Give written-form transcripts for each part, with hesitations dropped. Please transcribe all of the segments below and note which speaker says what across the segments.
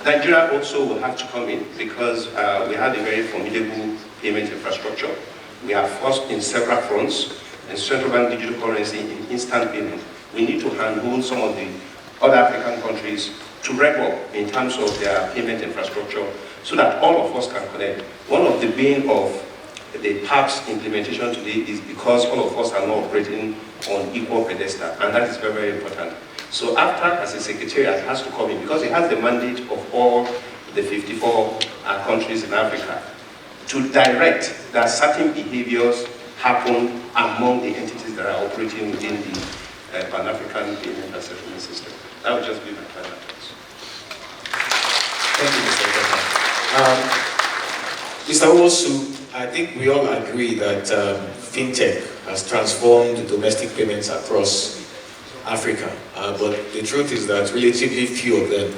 Speaker 1: Nigeria also will have to come in because we have a very formidable payment infrastructure. We are first in several fronts, in central bank digital currency, in instant payment. We need to handhold some of the other African countries to rev up in terms of their payment infrastructure so that all of us can connect. One of the bane of the PAPS implementation today is because all of us are not operating on equal pedestal, and that is very, very important. So after, as a secretariat, has to come in because it has the mandate of all the 54 countries in Africa to direct that certain behaviors happen among the entities that are operating within the Pan-African payment and settlement system. That would just be my final thoughts.
Speaker 2: Thank you, Mr. Mr. Owosu, I think we all agree that fintech has transformed domestic payments across Africa, but the truth is that relatively few of them,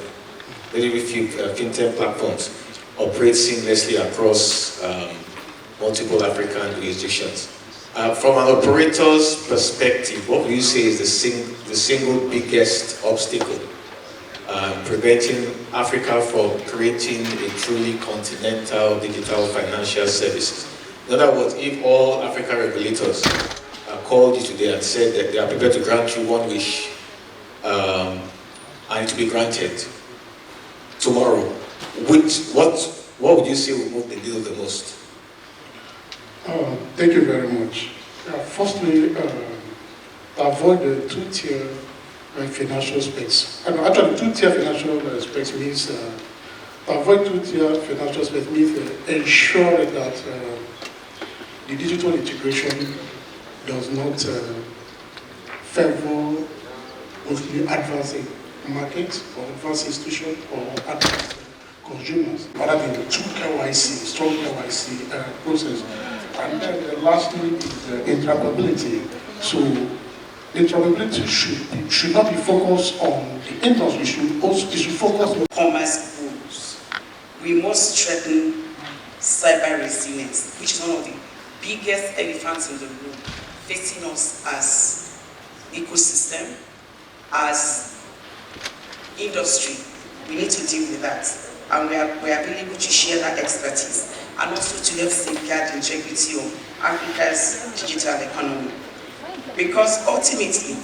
Speaker 2: relatively few fintech platforms operate seamlessly across multiple African jurisdictions. From an operator's perspective, what would you say is the single biggest obstacle preventing Africa from creating a truly continental digital financial services? In other words, if all African regulators called you today and said that they are prepared to grant you one wish and to be granted tomorrow, what would you say will move the needle the most?
Speaker 3: Thank you very much. Firstly, to avoid the two-tier financial space. Actually, two-tier financial space means to avoid two-tier financial space means ensure that the digital integration does not favor mostly advancing markets or advanced institutions or advanced consumers, rather than the strong KYC process. And then lastly is interoperability. So interoperability should not be focused on the industry, it should focus on
Speaker 4: commerce rules. We must strengthen cyber resilience, which is one of the biggest elephants in the room facing us as ecosystem, as industry. We need to deal with that, and we are being able to share that expertise and also to help safeguard the integrity of Africa's digital economy. Because ultimately,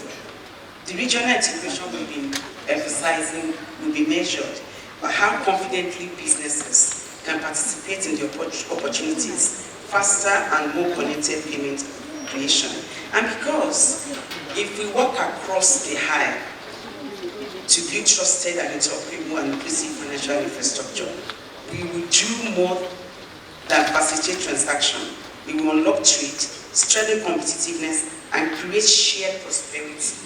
Speaker 4: the regional integration we've been emphasizing will be measured by how confidently businesses can participate in the opportunities, faster and more connected payment creation. And because if we work across the high to build trusted and interoperable and inclusive financial infrastructure, we will do more than facilitate transaction. We will unlock trade, strengthen competitiveness, and create shared prosperity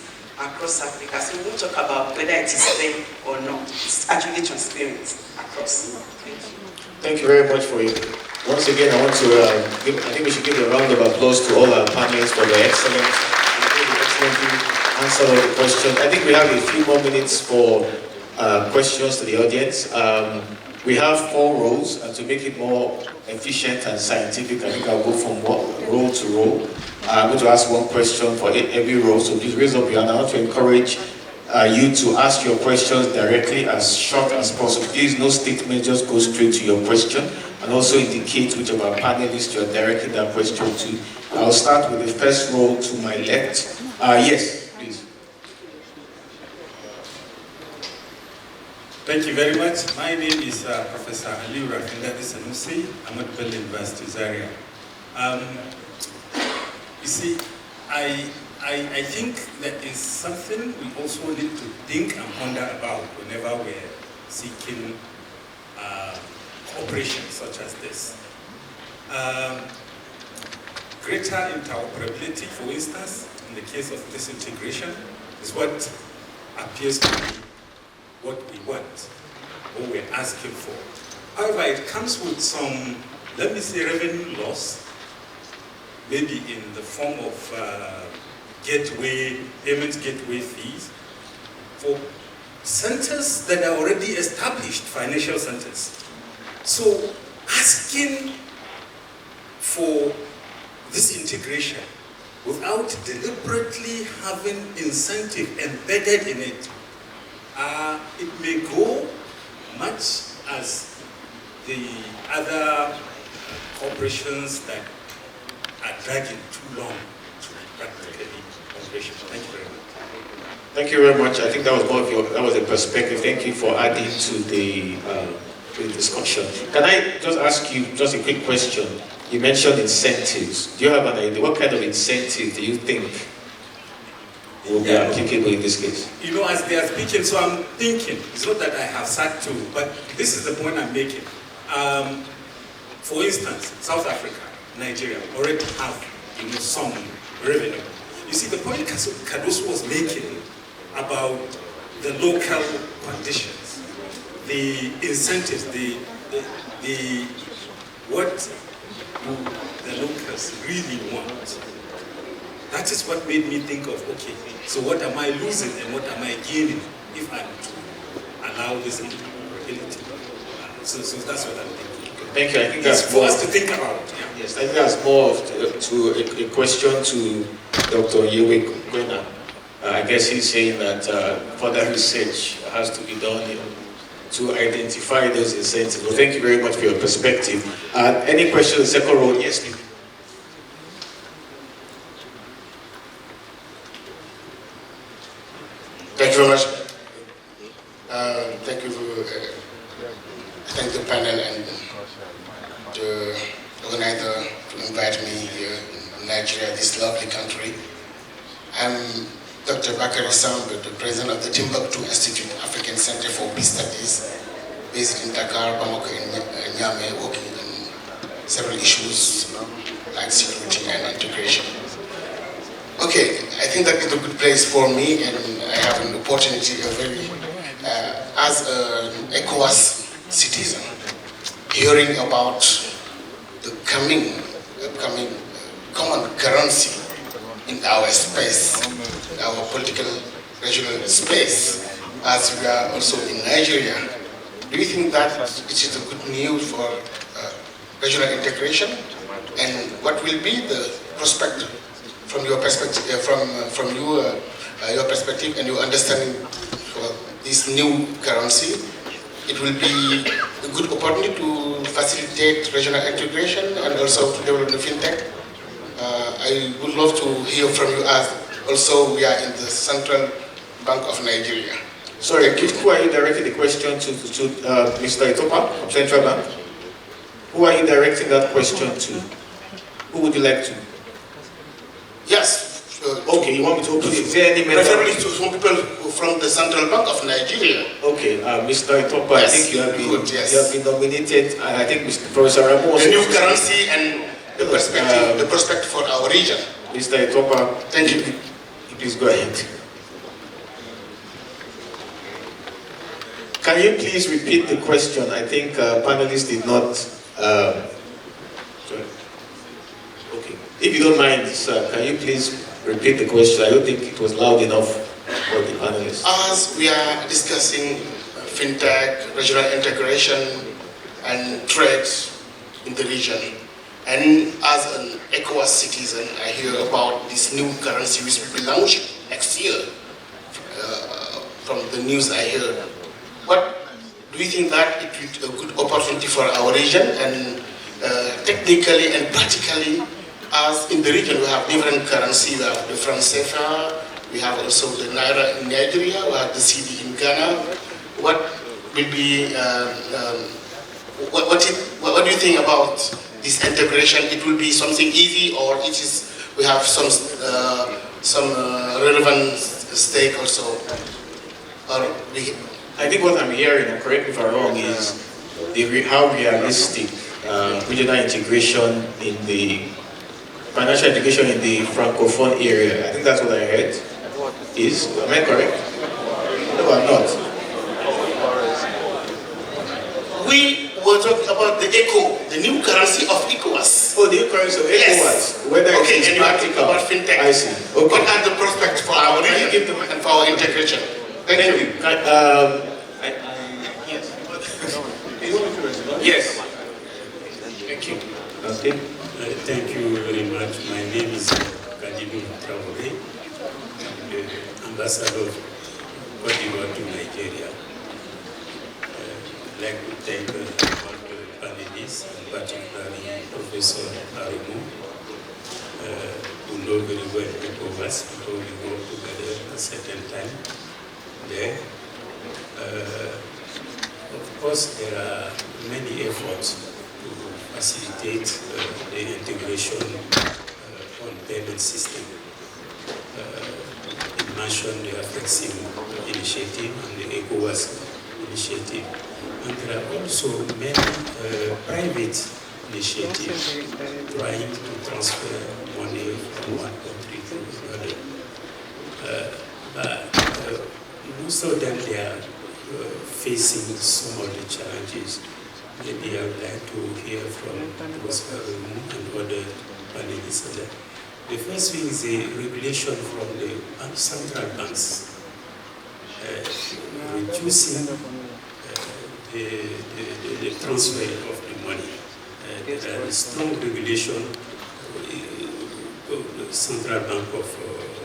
Speaker 4: across Africa. So we won't talk about whether it is fair or not. It's actually transparent across. Thank you.
Speaker 2: Thank you very much for it. Once again, I want to I think we should give a round of applause to all our panelists for their excellently answer all the questions. I think we have a few more minutes for questions to the audience. We have 4 rows, and to make it more efficient and scientific, I think I'll go from row to row. I'm going to ask one question for every row, so please raise up your hand. I want to encourage you to ask your questions directly, as short as possible. Please, no statement, just go straight to your question, and also indicate which of our panelists you're directing that question to. I'll start with the first row to my left. Yes, please.
Speaker 5: Thank you very much. My name is Professor Ali Rafingadi Sanusi. I'm at Bell University, Zaria. You see, I think that is something we also need to think and ponder about whenever we're seeking cooperation such as this. Greater interoperability, for instance, in the case of this integration, is what appears to be what we want, what we're asking for. However, it comes with some, let me say, revenue loss, maybe in the form of payment gateway fees for centers that are already established, financial centers. So asking for this integration without deliberately having incentive embedded in it, it may go much much as the other corporations that are dragging too long to practically operation. Thank you very much.
Speaker 2: Thank you very much. I think that was more of that was a perspective. Thank you for adding to the discussion. Can I just ask you just a quick question? You mentioned incentives. Do you have an idea? What kind of incentive do you think will be applicable in this case?
Speaker 5: You know, as they are speaking, so I'm thinking, it's not that I have sat to, but this is the point I'm making. For instance, South Africa, Nigeria already have, some revenue. You see, the point Cardoso was making about the local conditions, the incentives, what the locals really want. That is what made me think of, okay, so what am I losing and what am I gaining if I'm to allow this interoperability? So that's what I'm thinking.
Speaker 2: Thank you. I think that's
Speaker 5: for us to think about. Yeah.
Speaker 2: Yes, I think that's more to a question to Dr. Okonjo-Iweala. I guess he's saying that further research has to be done to identify those incentives. Well, thank you very much for your perspective. Any questions in the second row? Yes, please.
Speaker 6: Thank you very much. Thank you thank the panel and the organizer to invite me here in Nigeria, this lovely country. I'm Dr. Bakari Sambe, the president of the Timbuktu Institute African Center for Peace Studies, based in Dakar, Bamako, and Niamey, working on several issues like security and integration. Okay, I think that is a good place for me, and I have an opportunity, as an ECOWAS citizen, hearing about the upcoming common currency in our space, our political regional space, as we are also in Nigeria. Do you think that it is a good news for regional integration? And what will be the prospect from your perspective, from your perspective and your understanding for this new currency? It will be a good opportunity to facilitate regional integration and also to develop the fintech. I would love to hear from you, as also we are in the Central Bank of Nigeria.
Speaker 2: Sorry, who are you directing the question to Mr. Itopa from Central Bank? Who are you directing that question to? Who would you like to?
Speaker 6: Yes.
Speaker 2: Okay, you want me to open it? Is there any
Speaker 6: preferably to some people from the Central Bank of Nigeria.
Speaker 2: Okay, Mr. Itopa,
Speaker 6: yes,
Speaker 2: I think you have been,
Speaker 6: good, yes.
Speaker 2: you have been nominated, and I think Mr. Professor Rabu also.
Speaker 6: The new currency and the perspective, the prospect for our region.
Speaker 2: Mr. Itopa,
Speaker 6: thank you.
Speaker 2: Please go ahead. Can you please repeat the question? I think panelists did not. Sorry. Okay. If you don't mind, sir, can you please repeat the question? I don't think it was loud enough for the panelists.
Speaker 6: As we are discussing fintech, regional integration, and trade in the region, and as an ECOWAS citizen, I hear about this new currency which will be launched next year. From the news I heard, what do you think that it will be a good opportunity for our region, and technically and practically, as in the region we have different currency, we have the franc CFA, we have also the Naira in Nigeria, we have the CD in Ghana. What will be, what do you think about this integration? It will be something easy, or it is, we have some relevant stake also? Or
Speaker 2: I think what I'm hearing, and correct me if I'm wrong, is how realistic regional integration in the financial integration in the Francophone area. I think that's what I heard. Am I correct? No, I'm not.
Speaker 6: We were talking about the ECO, the new currency of ECOWAS.
Speaker 2: Oh, the new currency of ECOWAS.
Speaker 6: Yes.
Speaker 2: Whether
Speaker 6: okay,
Speaker 2: it's
Speaker 6: and you are talking about fintech.
Speaker 2: I see. Okay.
Speaker 6: What are the prospects for our region and for our integration? Thank you.
Speaker 2: Yes. Yes. Thank you. Okay.
Speaker 5: Thank you very much. My name is Kadibu Traore, Ambassador of Cote d'Ivoire to Nigeria. like to thank all the panelists, and particularly Professor Arumu, who know very well ECOWAS because we work together at a certain time there. Of course, there are many efforts to facilitate the integration on payment system. You mentioned the Flexim initiative and the ECOWAS initiative. And there are also many private initiatives trying to transfer money from one country to another. But most of them, they are facing some of the challenges. Maybe I would like to hear from Professor Arumu and other panelists. The first thing is the regulation from the central banks, reducing the transfer of the money. There is strong regulation of the Central Bank of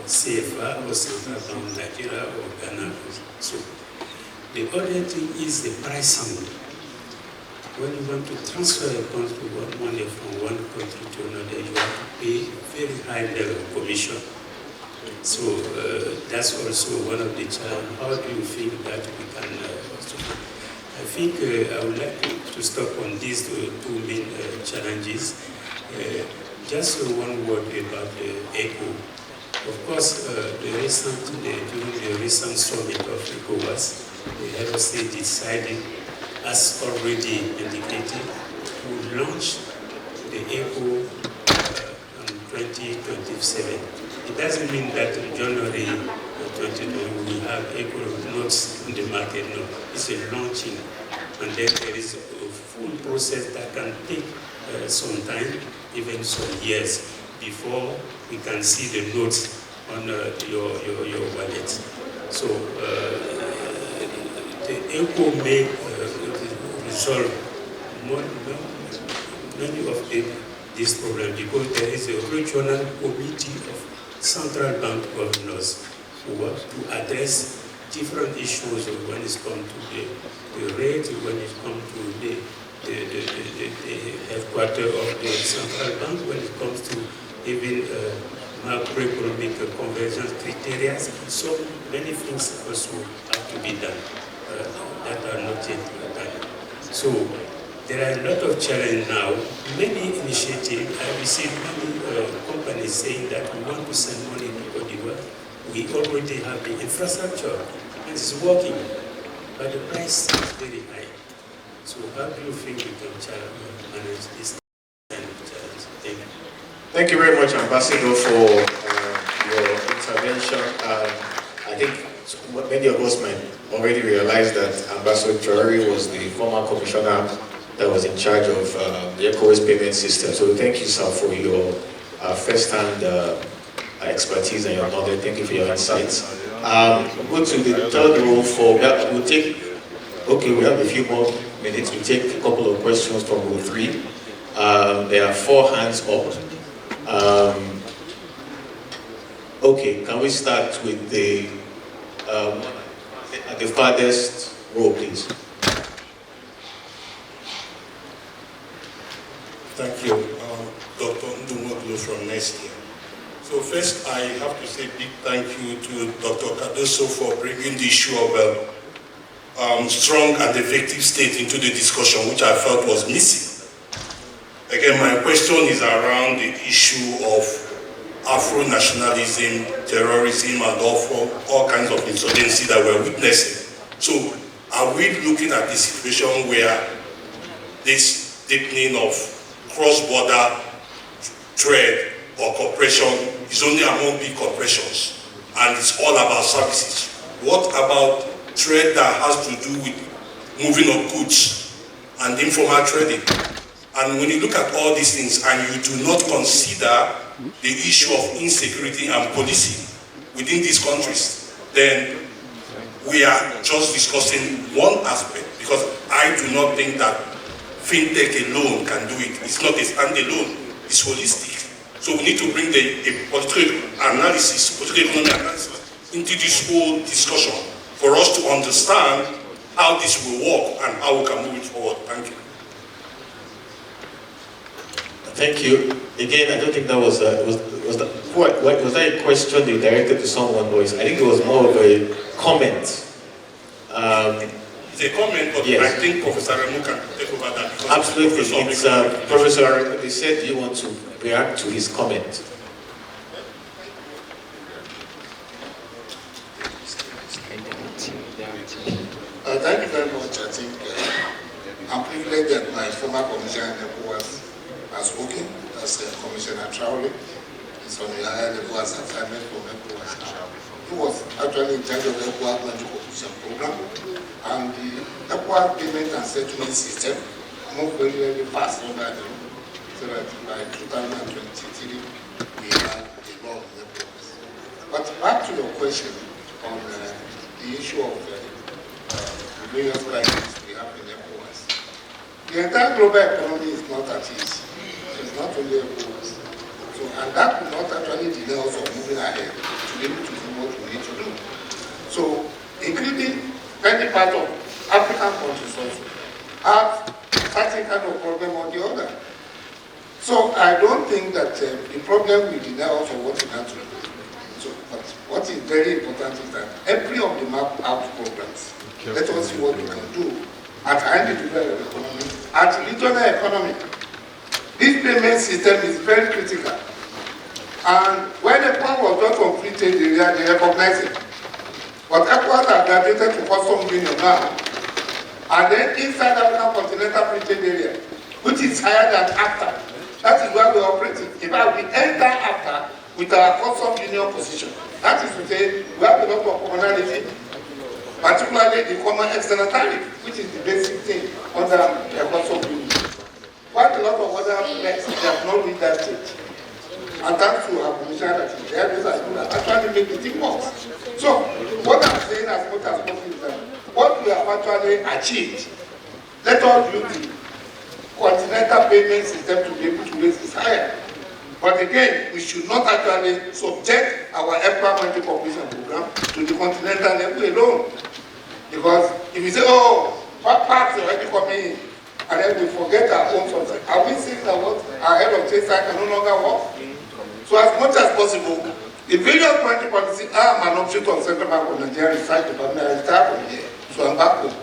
Speaker 5: CFA or Central Bank of Nigeria or Ghana. So the other thing is the pricing. When you want to transfer money from one country to another, you have to pay very high level of commission. So that's also one of the challenges. How do you think that we can I think I would like to stop on these two main challenges. Just one word about the ECO. Of course, during the recent summit of ECOWAS, the head of state decided, as already indicated, to launch the ECO in 2027. It doesn't mean that in January 2020 we have ECO notes in the market. No, it's a launching, and then there is a full process that can take some time, even some years, before we can see the notes on your wallet. So the ECO may resolve many of these problems because there is a regional committee of central bank governors who want to address different issues when it comes to the rate, when it comes to the headquarters of the central bank, when it comes to even macroeconomic convergence criteria. So many things also have to be done that are not yet done. So there are a lot of challenges now. Many initiatives, I received many companies saying that we want to send money to Cote d'Ivoire. We already have the infrastructure and it's working, but the price is very high. So how do you think we can manage this kind of challenge? Thank you.
Speaker 2: Thank you very much, Ambassador, for your intervention. I think many of us might already realize that Ambassador Traore was the former commissioner that was in charge of the ECOWAS payment system. So thank you, sir, for your first-hand expertise and your knowledge. Thank you for your insights. Go to the third row for, we'll take, okay, we have a few more minutes. We'll take a couple of questions from row 3. There are 4 hands up. Okay, can we start with the at the farthest row, please?
Speaker 7: Thank you, Dr. Ndumoglu from Nestle. So first, I have to say big thank you to Dr. Cardoso for bringing the issue of strong and effective state into the discussion, which I felt was missing. Again, my question is around the issue of Afro-nationalism, terrorism, and all kinds of insurgency that we're witnessing. So, are we looking at the situation where this deepening of cross-border trade or cooperation is only among big corporations and it's all about services? What about trade that has to do with moving of goods and informal trading? And when you look at all these things and you do not consider the issue of insecurity and policing within these countries, then we are just discussing one aspect, because I do not think that fintech alone can do it. It's not a standalone, it's holistic. So we need to bring a political analysis, political economic analysis into this whole discussion for us to understand how this will work and how we can move it forward. Thank you.
Speaker 2: Thank you. Again, I don't think that was was that a question you directed to someone, or I think it was more of a comment.
Speaker 7: It's a comment, but yes. I think Professor Remu can take over that.
Speaker 2: Absolutely. It's Professor Remu. They said you want to react to his comment.
Speaker 8: Thank you very much. I think I'm privileged that my former commissioner has spoken as Commissioner Traore. It's on the higher level as assignment from ECOWAS now. He was actually in charge of the ECOWAS Country Cooperation Program, and the ECOWAS payment and settlement system moved very, very fast under the law, so that by 2023 we have a law in ECOWAS. But back to your question on the issue of the various crises we have in ECOWAS. The entire global economy is not at ease. It's not only ECOWAS. So, and that will not actually delay us from moving ahead to be able to do what we need to do. So, including many parts of African countries also have certain kind of problem or the other. So, I don't think that the problem will delay us from what we have to do. So, but what is very important is that every of the map out programs, let us see what we can do at individual economy, at regional economy. This payment system is very critical. And when the ECOWAS was just on free trade area, they recognize it. But ECOWAS has graduated to custom union now. And then inside African continental free trade area, which is higher than AFTA, that is where we are operating. In fact, we enter AFTA with our custom union position. That is to say, we have a lot of commonality, particularly the common external tariff, which is the basic thing under the custom union. Quite a lot of other places have not reached that stage. And thanks to our commissioner that is there, those are people that actually make the thing work. So, what I'm saying as much as possible is that what we have actually achieved, let us use the continental payment system to be able to raise this higher. But again, we should not actually subject our ECOWAS cooperation program to the continental level alone. Because if we say, oh, what parts are already coming in, and then we forget our own subject. Are we saying that what our head of trade side can no longer work? So as much as possible, the various monetary policy are an option of Central Bank of Nigeria research department. I start from here, so I'm back home.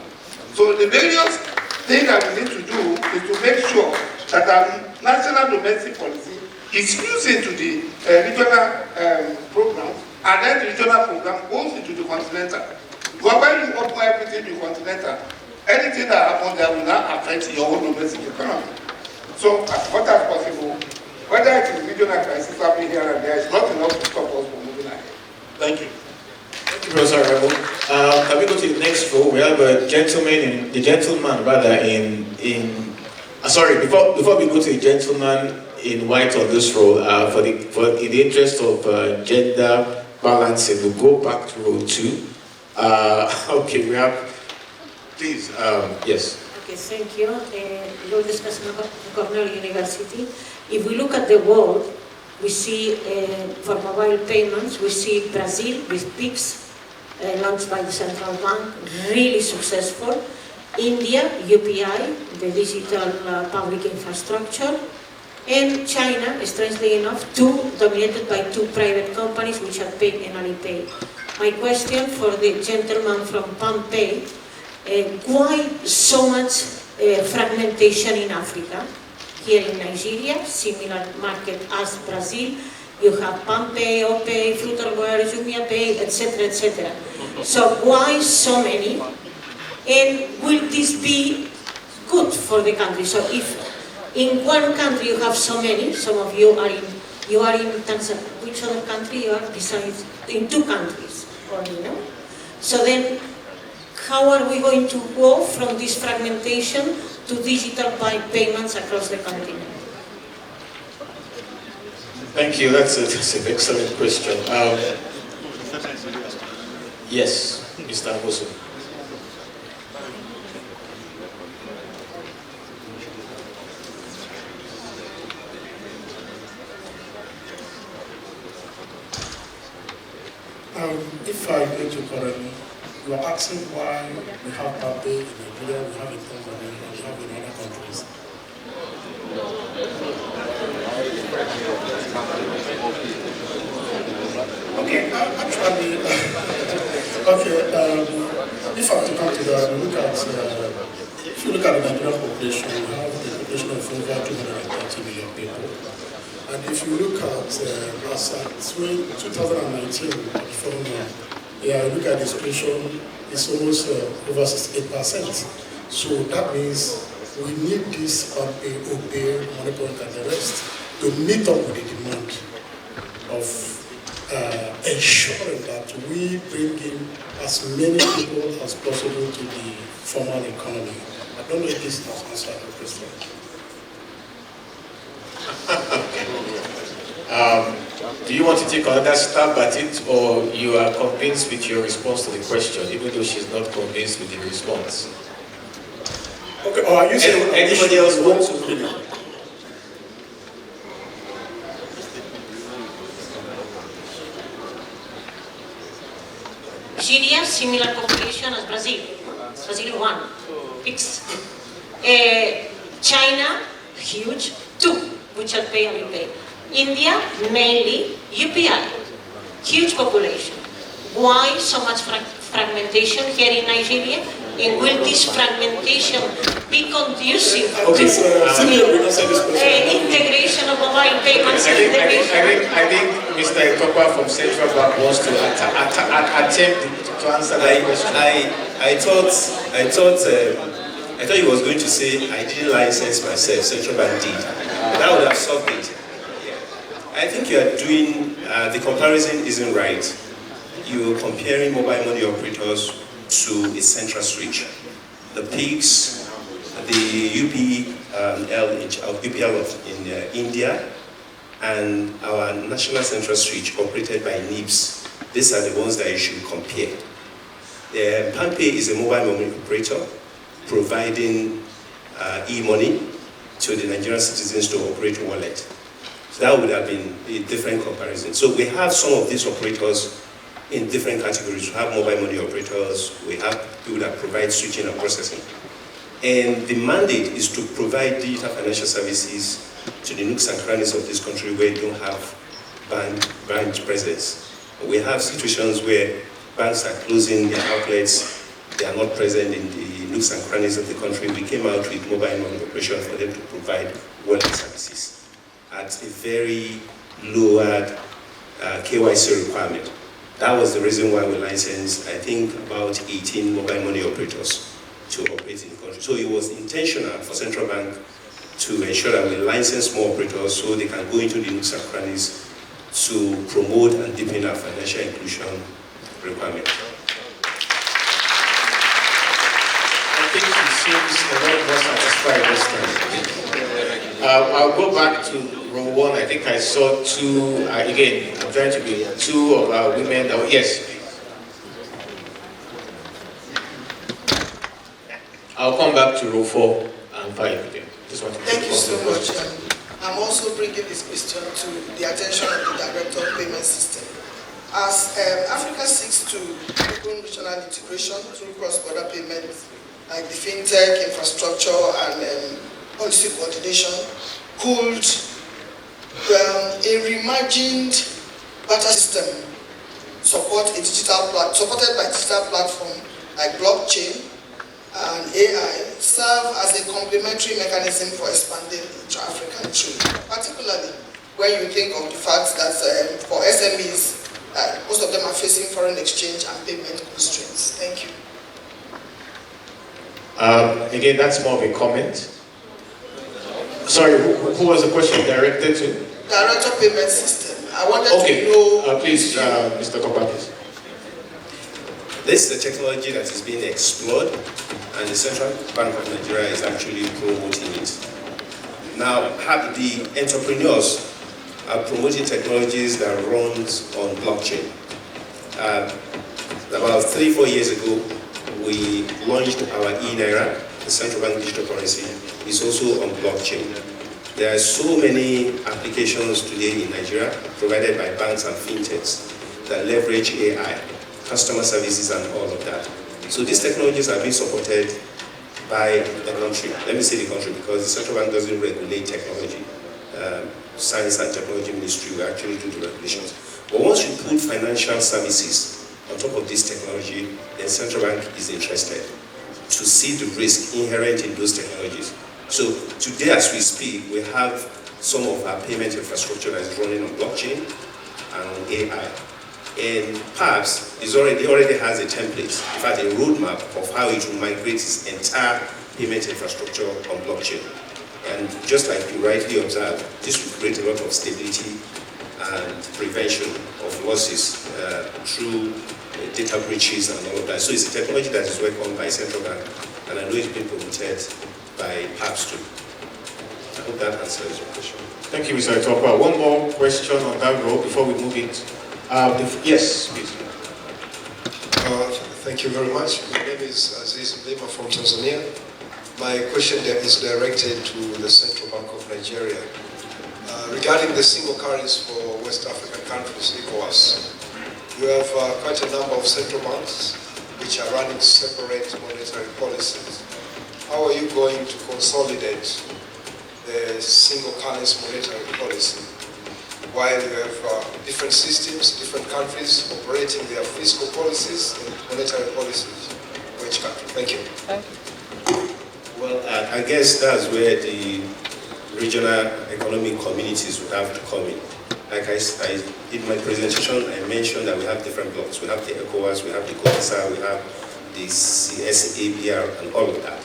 Speaker 8: So the various things that we need to do is to make sure that our national domestic policy is fused into the regional program, and then the regional program goes into the continental. Because when you open everything to the continental, anything that happens there will not affect your own domestic economy. So, as much as possible, whether it is regional crisis happening here and there, it's not enough to stop us from moving ahead. Thank you.
Speaker 2: Thank you, Professor Remu. Can we go to the next row? We have a gentleman sorry, before we go to the gentleman in white on this row, in the interest of gender balancing, we'll go back to row 2. Okay, we have. Please, yes.
Speaker 9: Okay, thank you. You're discussing about Cornell University. If we look at the world, we see for mobile payments, we see Brazil with PIX launched by the central bank, really successful. India, UPI, the digital public infrastructure. And China, strangely enough, dominated by 2 private companies which are Pay and Alipay. My question for the gentleman from PalmPay, why so much fragmentation in Africa? Here in Nigeria, similar market as Brazil, you have PalmPay, OPay, Flutterware, JumiaPay, etc., etc. So why so many? And will this be good for the country? So if in one country you have so many, some of you are in Tanzania, which other country you are besides, in 2 countries only, no? So then, how are we going to go from this fragmentation to digital payments across the continent?
Speaker 2: Thank you. That's an excellent question. Yes, Mr. Amosu.
Speaker 3: If I get you correctly, you are asking why we have PalmPay in Nigeria, we have in Tanzania, and we have in other countries. Okay, actually, if I have to come to that, if you look at the Nigerian population, we have a population of over 230 million people. And if you look at, as at 2019, from look at the situation, it's almost over 68%. So that means we need this OPay, money point, and the rest to meet up with the demand of ensuring that we bring in as many people as possible to the formal economy. I don't know if this has answered the question.
Speaker 2: Do you want to take another stab at it, or you are convinced with your response to the question, even though she's not convinced with the response?
Speaker 3: Okay, or are you saying
Speaker 2: anybody else want to?
Speaker 9: Nigeria, similar population as Brazil. Brazil 1, fixed. China, huge, 2, which are pay and repay. India, mainly UPI, huge population. Why so much fragmentation here in Nigeria? And will this fragmentation be conducive to integration of mobile payments?
Speaker 2: I think Mr. Etopa from Central Bank wants to attempt to answer that question.
Speaker 1: I thought he was going to say, I didn't license myself, Central Bank did. That would have solved it. I think you are doing, the comparison isn't right. You are comparing mobile money operators to a central switch. The PIGs, the UPL in India, and our national central switch operated by NIBS. These are the ones that you should compare. PalmPay is a mobile money operator providing e-money to the Nigerian citizens to operate wallet. So that would have been a different comparison. So we have some of these operators in different categories. We have mobile money operators, we have people that provide switching and processing. And the mandate is to provide digital financial services to the nooks and crannies of this country where they don't have branch presence. We have situations where banks are closing their outlets, they are not present in the nooks and crannies of the country. We came out with mobile money operation for them to provide wallet services at a very lowered KYC requirement. That was the reason why we licensed, I think, about 18 mobile money operators to operate in the country. So it was intentional for Central Bank to ensure that we license more operators so they can go into the nooks and crannies to promote and deepen our financial inclusion requirement.
Speaker 2: I think it seems a lot more satisfied this time. I'll go back to row 1. I think I saw 2, again, I'm trying to be 2 of our women. Yes. I'll come back to row 4 and 5 again.
Speaker 10: Thank you so much. I'm also bringing this question to the attention of the Director of Payment System. As Africa seeks to open regional integration through cross-border payments, like the fintech, infrastructure, and policy coordination, could a reimagined barter system supported by digital platform like blockchain and AI serve as a complementary mechanism for expanding intra-African trade, particularly when you think of the fact that for SMEs, most of them are facing foreign exchange and payment constraints. Thank you.
Speaker 2: Again, that's more of a comment. Sorry, who was the question directed to?
Speaker 10: Director of Payment System. I wanted to know...
Speaker 2: please, Mr. Kopa, please.
Speaker 1: This is the technology that is being explored, and the Central Bank of Nigeria is actually promoting it. Now, the entrepreneurs are promoting technologies that runs on blockchain. About 3-4 years ago, we launched our e-Naira, the central bank digital currency. It's also on blockchain. There are so many applications today in Nigeria provided by banks and fintechs that leverage AI, customer services and all of that. So these technologies are being supported by the country. Let me say the country because the central bank doesn't regulate technology. Science and Technology Ministry will actually do the regulations. But once you put financial services on top of this technology, then central bank is interested to see the risk inherent in those technologies. So today as we speak, we have some of our payment infrastructure that is running on blockchain and on AI. And perhaps it already has a template, in fact a roadmap of how it will migrate its entire payment infrastructure on blockchain. And just like you rightly observed, this will create a lot of stability and prevention of losses through data breaches and all of that. So it's a technology that is welcomed by central bank, and I know it's been promoted by PAPS too. I hope that answers your question.
Speaker 2: Thank you, Mr. Etopa. One more question on that road before we move it. Yes, please.
Speaker 11: Thank you very much. My name is Aziz Mlima from Tanzania. My question there is directed to the Central Bank of Nigeria. Regarding the single currency for West African countries, ECOWAS, you have quite a number of central banks which are running separate monetary policies. How are you going to consolidate the single currency monetary policy while you have different systems, different countries operating their fiscal policies and monetary policies for each country? Thank you.
Speaker 10: Thank you.
Speaker 1: Well, I guess that's where the regional economic communities would have to come in. Like in my presentation, I mentioned that we have different blocks. We have the ECOWAS, we have the COMESA, we have the CSABR, and all of that.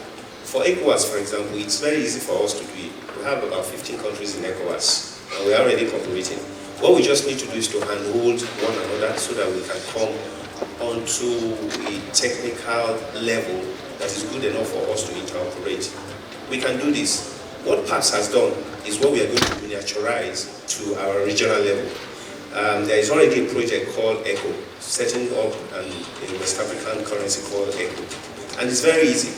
Speaker 1: For ECOWAS, for example, it's very easy for us to do it. We have about 15 countries in ECOWAS, and we are already cooperating. What we just need to do is to handhold one another so that we can come onto a technical level that is good enough for us to interoperate. We can do this. What PAPS has done is what we are going to miniaturize to our regional level. There is already a project called ECHO, setting up a West African currency called ECHO. And it's very easy.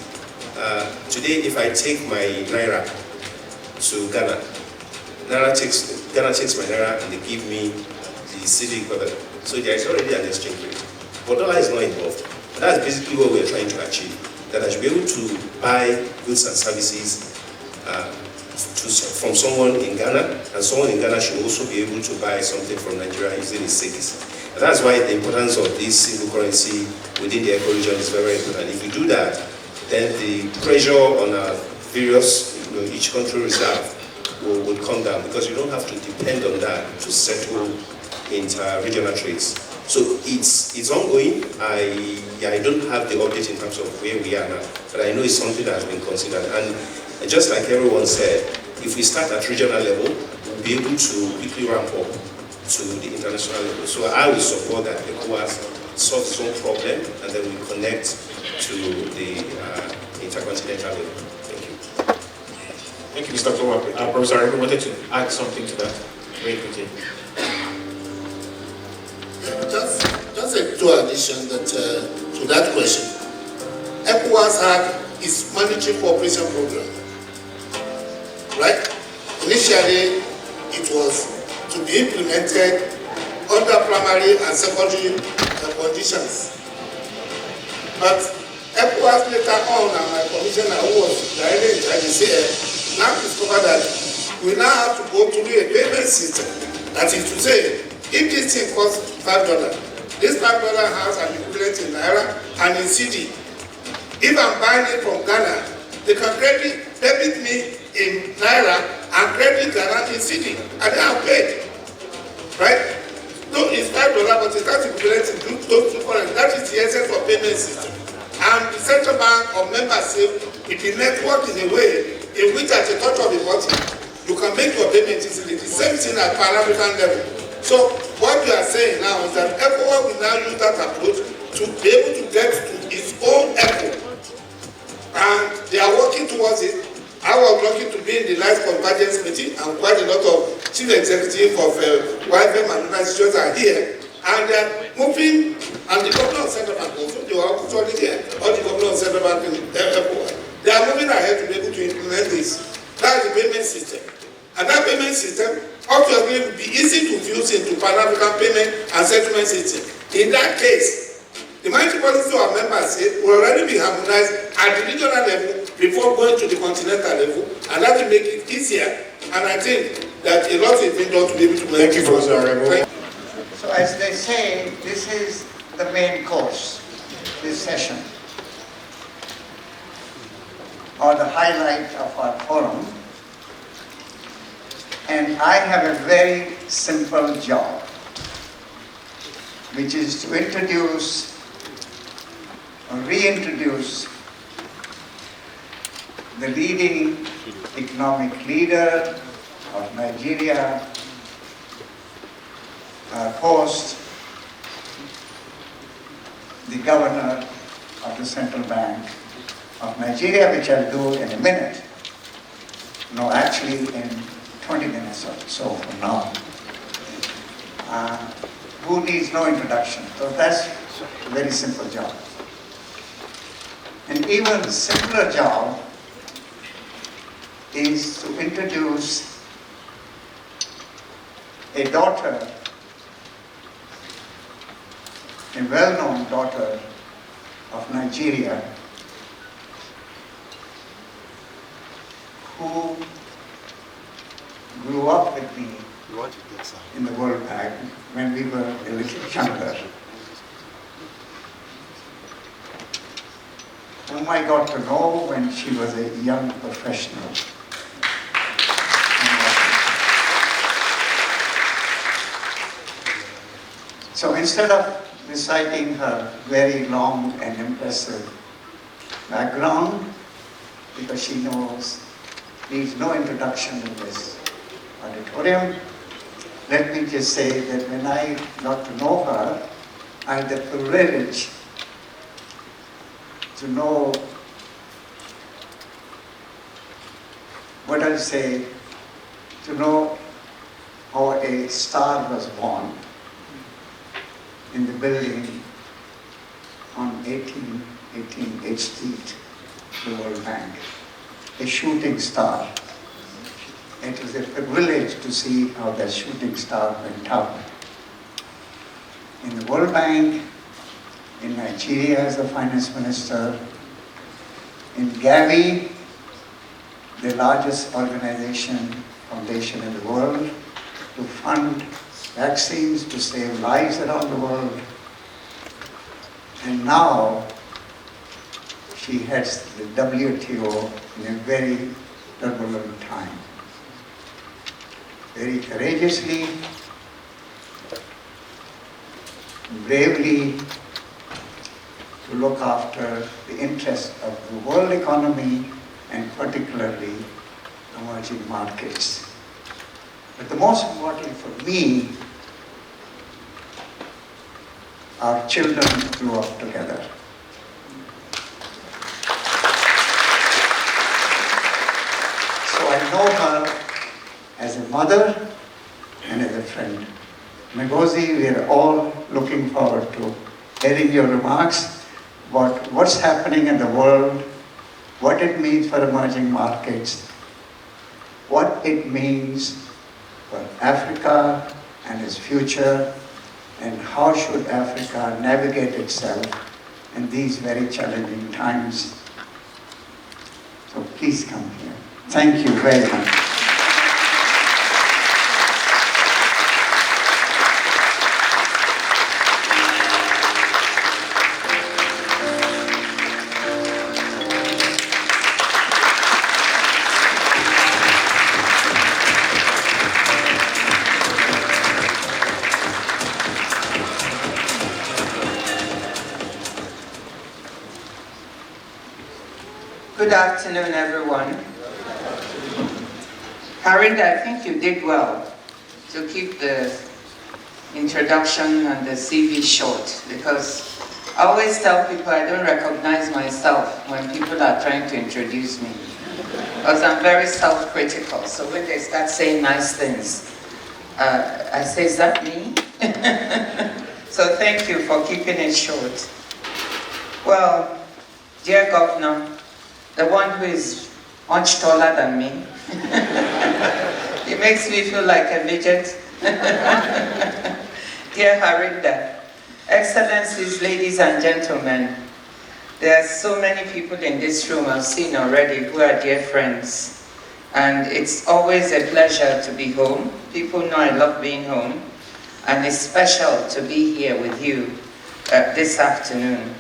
Speaker 1: Today, if I take my Naira to Ghana, Ghana takes my Naira and they give me the CD equivalent. So there is already an exchange rate. But dollar is not involved. And that's basically what we are trying to achieve. That I should be able to buy goods and services from someone in Ghana, and someone in Ghana should also be able to buy something from Nigeria using his cedis. And that's why the importance of this single currency within the eco region is very important. If we do that, then the pressure on our various, each country reserve will come down, because you don't have to depend on that to settle inter-regional trades. So it's ongoing. I don't have the update in terms of where we are now, but I know it's something that has been considered. And just like everyone said, if we start at regional level, we'll be able to quickly ramp up to the international level. So I will support that ECOWAS solve its own problem, and then we connect to the intercontinental level. Thank you.
Speaker 2: Thank you, Mr. Towa. Professor, I wanted to add something to that very quickly.
Speaker 8: Just two additions to that question. ECOWAS had its monetary cooperation program, right? Initially, it was to be implemented under primary and secondary conditions. But ECOWAS later on, and my commissioner who was directly in charge now discovered that we now have to go through a payment system. That is to say, if this thing costs $5, this $5 has an equivalent in Naira and in CD. If I'm buying it from Ghana, they can debit me in Naira and credit Ghana in CD, and they are paid. Right? No, it's $5, but it's not equivalent in those two currencies. That is the essence of payment system. And the central bank or members say it will network in a way in which at the touch of the button, you can make your payment easily. The same thing at Pan-African level. So what you are saying now is that ECOWAS will now use that approach to be able to get to its own ECHO. And they are working towards it. I was lucky to be in the Life Convergence meeting, and quite a lot of chief executives of YFM and other institutions are here. And they are moving, and the governor of Central Bank also, they were actually here, all the governor of Central Bank in ECOWAS. They are moving ahead to be able to implement this. That is the payment system. And that payment system, obviously, will be easy to fuse into Pan-African payment and settlement system. In that case, The monetary policy our members say will already be harmonized at the regional level before going to the continental level, and that will make it easier. And I think that a lot is being done to be able to make it possible.
Speaker 12: So as they say, this is the main course, this session, or the highlight of our forum. And I have a very simple job, which is to introduce or reintroduce the leading economic leader of Nigeria, post the governor of the Central Bank of Nigeria, which I'll do in a minute. No, actually in 20 minutes or so from now. Who needs no introduction? So that's a very simple job. An even simpler job is to introduce a daughter, a well-known daughter of Nigeria, who grew up with me in the World Bank when we were a little younger, whom I got to know when she was a young professional. So instead of reciting her very long and impressive background, because she needs no introduction in this auditorium, let me just say that when I got to know her, I had the privilege to know, what I'll say, to know how a star was born in the building on 18 H Street, the World Bank, a shooting star. It was a privilege to see how that shooting star went up. In the World Bank, in Nigeria as the finance minister, in Gavi, the largest foundation in the world, to fund vaccines to save lives around the world. And now she heads the WTO in a very turbulent time. Very courageously, bravely, to look after the interests of the world economy and particularly emerging markets. But the most important for me, our children grew up together. So I know her as a mother and as a friend. Ngozi, we are all looking forward to hearing your remarks about what's happening in the world, what it means for emerging markets, what it means for Africa and its future, and how should Africa navigate itself in these very challenging times. So please come here. Thank you very much.
Speaker 13: Good afternoon, everyone. Harinda, I think you did well to keep the introduction and the CV short, because I always tell people I don't recognize myself when people are trying to introduce me, because I'm very self-critical. So when they start saying nice things, I say, is that me? So thank you for keeping it short. Well, dear Governor, the one who is much taller than me. It makes me feel like a midget. Dear Harinda, Excellencies, ladies and gentlemen, there are so many people in this room I've seen already who are dear friends. And it's always a pleasure to be home. People know I love being home. And it's special to be here with you this afternoon.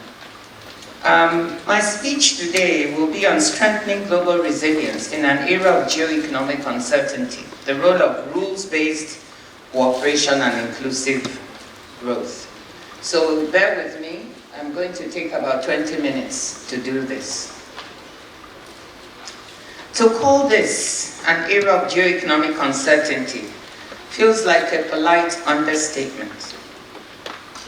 Speaker 13: My speech today will be on strengthening global resilience in an era of geo-economic uncertainty, the role of rules-based cooperation and inclusive growth. So bear with me. I'm going to take about 20 minutes to do this. To call this an era of geo-economic uncertainty feels like a polite understatement.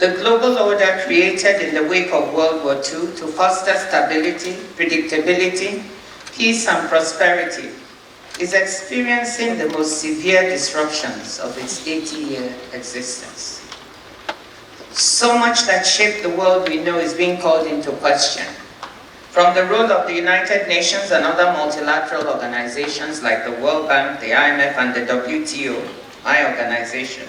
Speaker 13: The global order created in the wake of World War II to foster stability, predictability, peace and prosperity is experiencing the most severe disruptions of its 80-year existence. So much that shaped the world we know is being called into question. From the role of the United Nations and other multilateral organizations like the World Bank, the IMF and the WTO, my organization,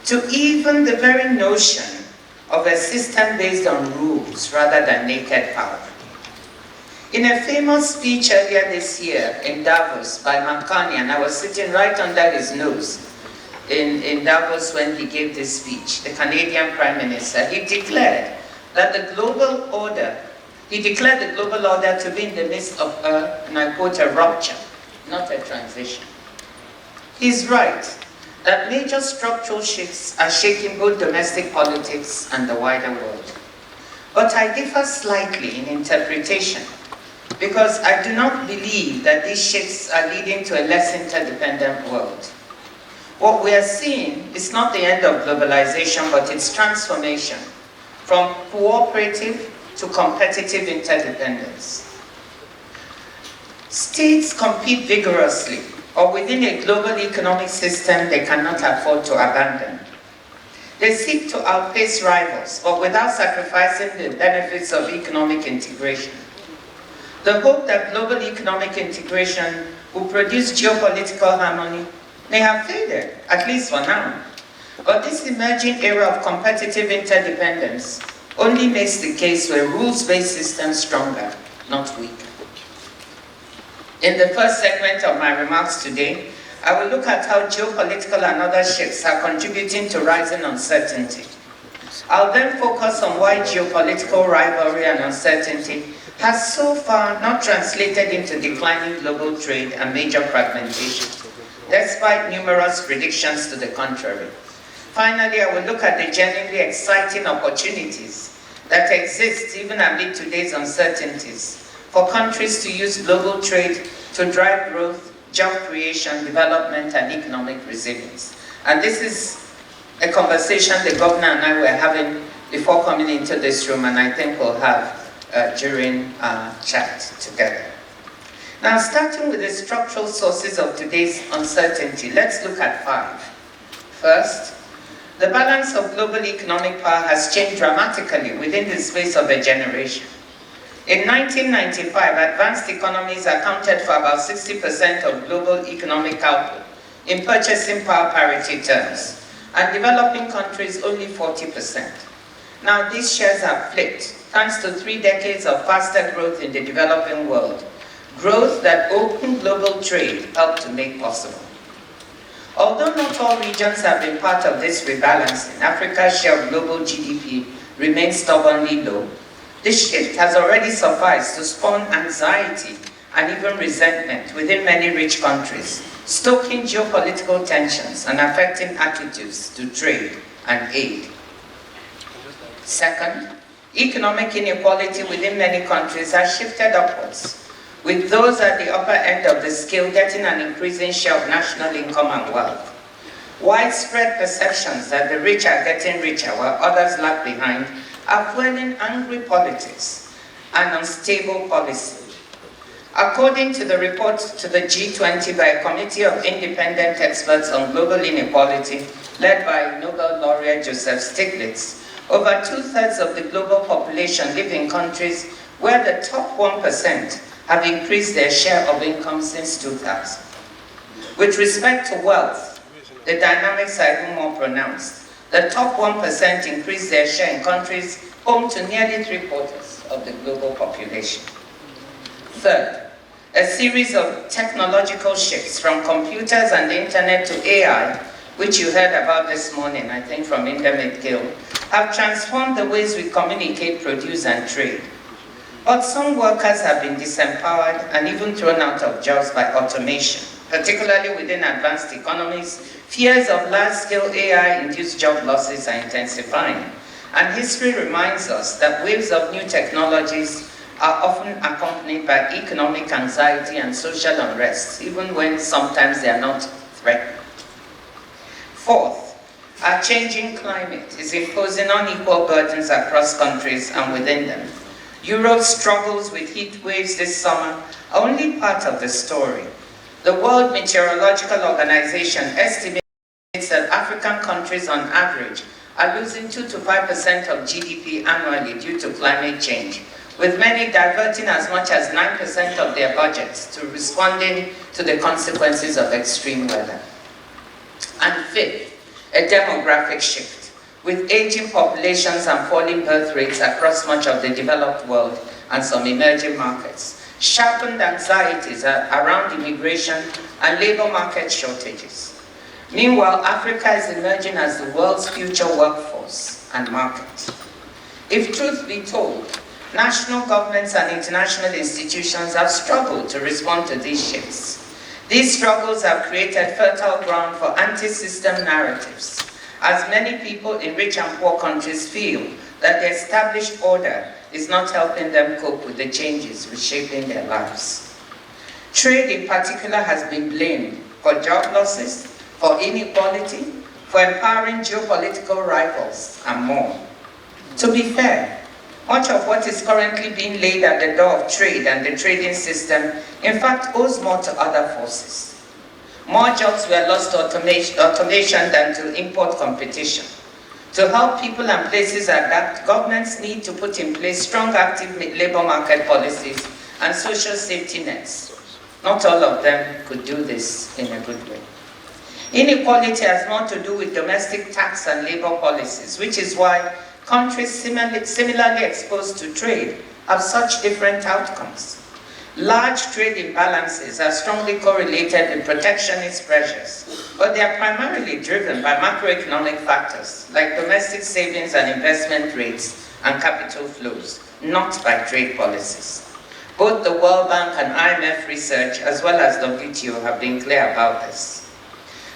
Speaker 13: to even the very notion of a system based on rules rather than naked power. In a famous speech earlier this year in Davos by Mankani, and I was sitting right under his nose in Davos when he gave this speech, the Canadian Prime Minister, he declared that the global order, he declared the global order to be in the midst of a, and I quote, a rupture, not a transition. He's right that major structural shifts are shaking both domestic politics and the wider world. But I differ slightly in interpretation because I do not believe that these shifts are leading to a less interdependent world. What we are seeing is not the end of globalization, but its transformation from cooperative to competitive interdependence. States compete vigorously, or within a global economic system they cannot afford to abandon. They seek to outpace rivals, but without sacrificing the benefits of economic integration. The hope that global economic integration will produce geopolitical harmony may have faded, at least for now. But this emerging era of competitive interdependence only makes the case for a rules-based system stronger, not weaker. In the first segment of my remarks today, I will look at how geopolitical and other shifts are contributing to rising uncertainty. I'll then focus on why geopolitical rivalry and uncertainty has so far not translated into declining global trade and major fragmentation, despite numerous predictions to the contrary. Finally, I will look at the genuinely exciting opportunities that exist even amid today's uncertainties for countries to use global trade to drive growth, job creation, development, and economic resilience. And this is a conversation the governor and I were having before coming into this room, and I think we'll have during our chat together. Now, starting with the structural sources of today's uncertainty, let's look at 5. First, the balance of global economic power has changed dramatically within the space of a generation. In 1995, advanced economies accounted for about 60% of global economic output in purchasing power parity terms, and developing countries only 40%. Now these shares have flipped, thanks to 3 decades of faster growth in the developing world, growth that open global trade helped to make possible. Although not all regions have been part of this rebalancing, Africa's share of global GDP remains stubbornly low. This shift has already sufficed to spawn anxiety and even resentment within many rich countries, stoking geopolitical tensions and affecting attitudes to trade and aid. Second, economic inequality within many countries has shifted upwards, with those at the upper end of the scale getting an increasing share of national income and wealth. Widespread perceptions that the rich are getting richer while others lag behind are fueling angry politics and unstable policy. According to the report to the G20 by a committee of independent experts on global inequality, led by Nobel laureate Joseph Stiglitz, over 2/3 of the global population live in countries where the top 1% have increased their share of income since 2000. With respect to wealth, the dynamics are even more pronounced. The top 1% increased their share in countries home to nearly 3/4 of the global population. Third, a series of technological shifts from computers and the internet to AI, which you heard about this morning, I think from Indermit Gill, have transformed the ways we communicate, produce, and trade. But some workers have been disempowered and even thrown out of jobs by automation, particularly within advanced economies. Fears of large-scale AI-induced job losses are intensifying, and history reminds us that waves of new technologies are often accompanied by economic anxiety and social unrest, even when sometimes they are not threatened. Fourth, our changing climate is imposing unequal burdens across countries and within them. Europe's struggles with heat waves this summer are only part of the story. The World Meteorological Organization estimates that African countries on average are losing 2 to 5% of GDP annually due to climate change, with many diverting as much as 9% of their budgets to responding to the consequences of extreme weather. And fifth, a demographic shift, with aging populations and falling birth rates across much of the developed world and some emerging markets, sharpened anxieties around immigration and labor market shortages. Meanwhile, Africa is emerging as the world's future workforce and market. If truth be told, national governments and international institutions have struggled to respond to these shifts. These struggles have created fertile ground for anti-system narratives, as many people in rich and poor countries feel that the established order is not helping them cope with the changes reshaping their lives. Trade in particular has been blamed for job losses, for inequality, for empowering geopolitical rivals, and more. To be fair, much of what is currently being laid at the door of trade and the trading system, in fact, owes more to other forces. More jobs were lost to automation than to import competition. To help people and places adapt, governments need to put in place strong active labor market policies and social safety nets. Not all of them could do this in a good way. Inequality has more to do with domestic tax and labor policies, which is why countries similarly exposed to trade have such different outcomes. Large trade imbalances are strongly correlated with protectionist pressures, but they are primarily driven by macroeconomic factors like domestic savings and investment rates and capital flows, not by trade policies. Both the World Bank and IMF research, as well as WTO, have been clear about this.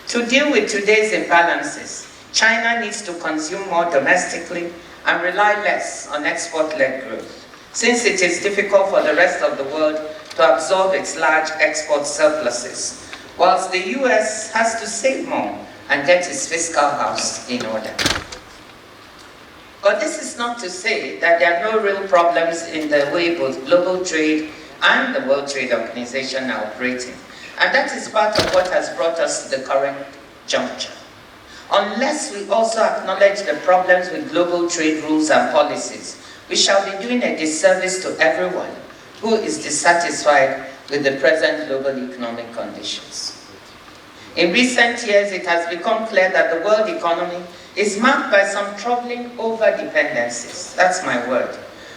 Speaker 13: To deal with today's imbalances, China needs to consume more domestically and rely less on export-led growth, since it is difficult for the rest of the world to absorb its large export surpluses, whilst the US has to save more and get its fiscal house in order. But this is not to say that there are no real problems in the way both global trade and the World Trade Organization are operating, and that is part of what has brought us to the current juncture. Unless we also acknowledge the problems with global trade rules and policies, we shall be doing a disservice to everyone who is dissatisfied with the present global economic conditions. In recent years, it has become clear that the world economy is marked by some troubling over-dependencies. That's my word.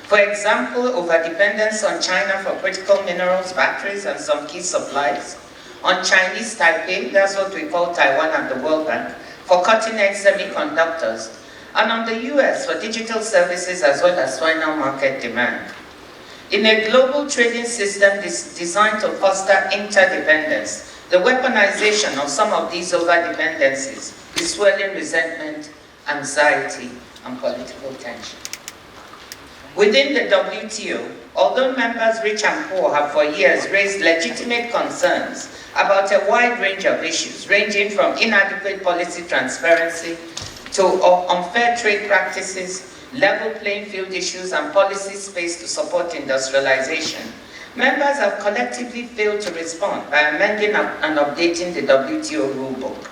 Speaker 13: For example, over-dependence on China for critical minerals, batteries, and some key supplies, on Chinese Taipei, that's what we call Taiwan at the World Bank, for cutting-edge semiconductors, and on the US for digital services as well as final market demand. In a global trading system designed to foster interdependence, the weaponization of some of these over-dependencies is fueling resentment, anxiety, and political tension. Within the WTO, although members rich and poor have for years raised legitimate concerns about a wide range of issues, ranging from inadequate policy transparency to unfair trade practices, level playing field issues, and policy space to support industrialization, members have collectively failed to respond by amending and updating the WTO rulebook.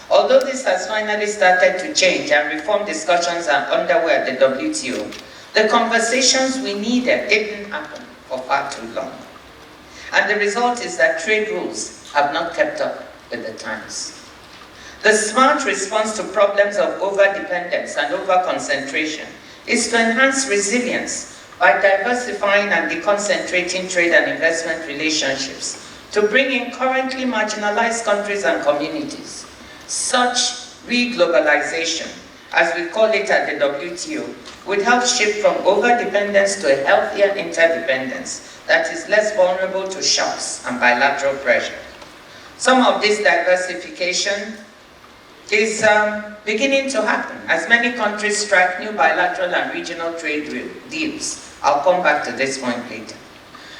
Speaker 13: Although this has finally started to change and reform discussions are underway at the WTO, the conversations we needed didn't happen for far too long. And the result is that trade rules have not kept up with the times. The smart response to problems of overdependence and overconcentration is to enhance resilience by diversifying and deconcentrating trade and investment relationships to bring in currently marginalized countries and communities. Such re-globalization, as we call it at the WTO, would help shift from overdependence to a healthier interdependence that is less vulnerable to shocks and bilateral pressure. Some of this diversification is beginning to happen as many countries strike new bilateral and regional trade deals. I'll come back to this point later.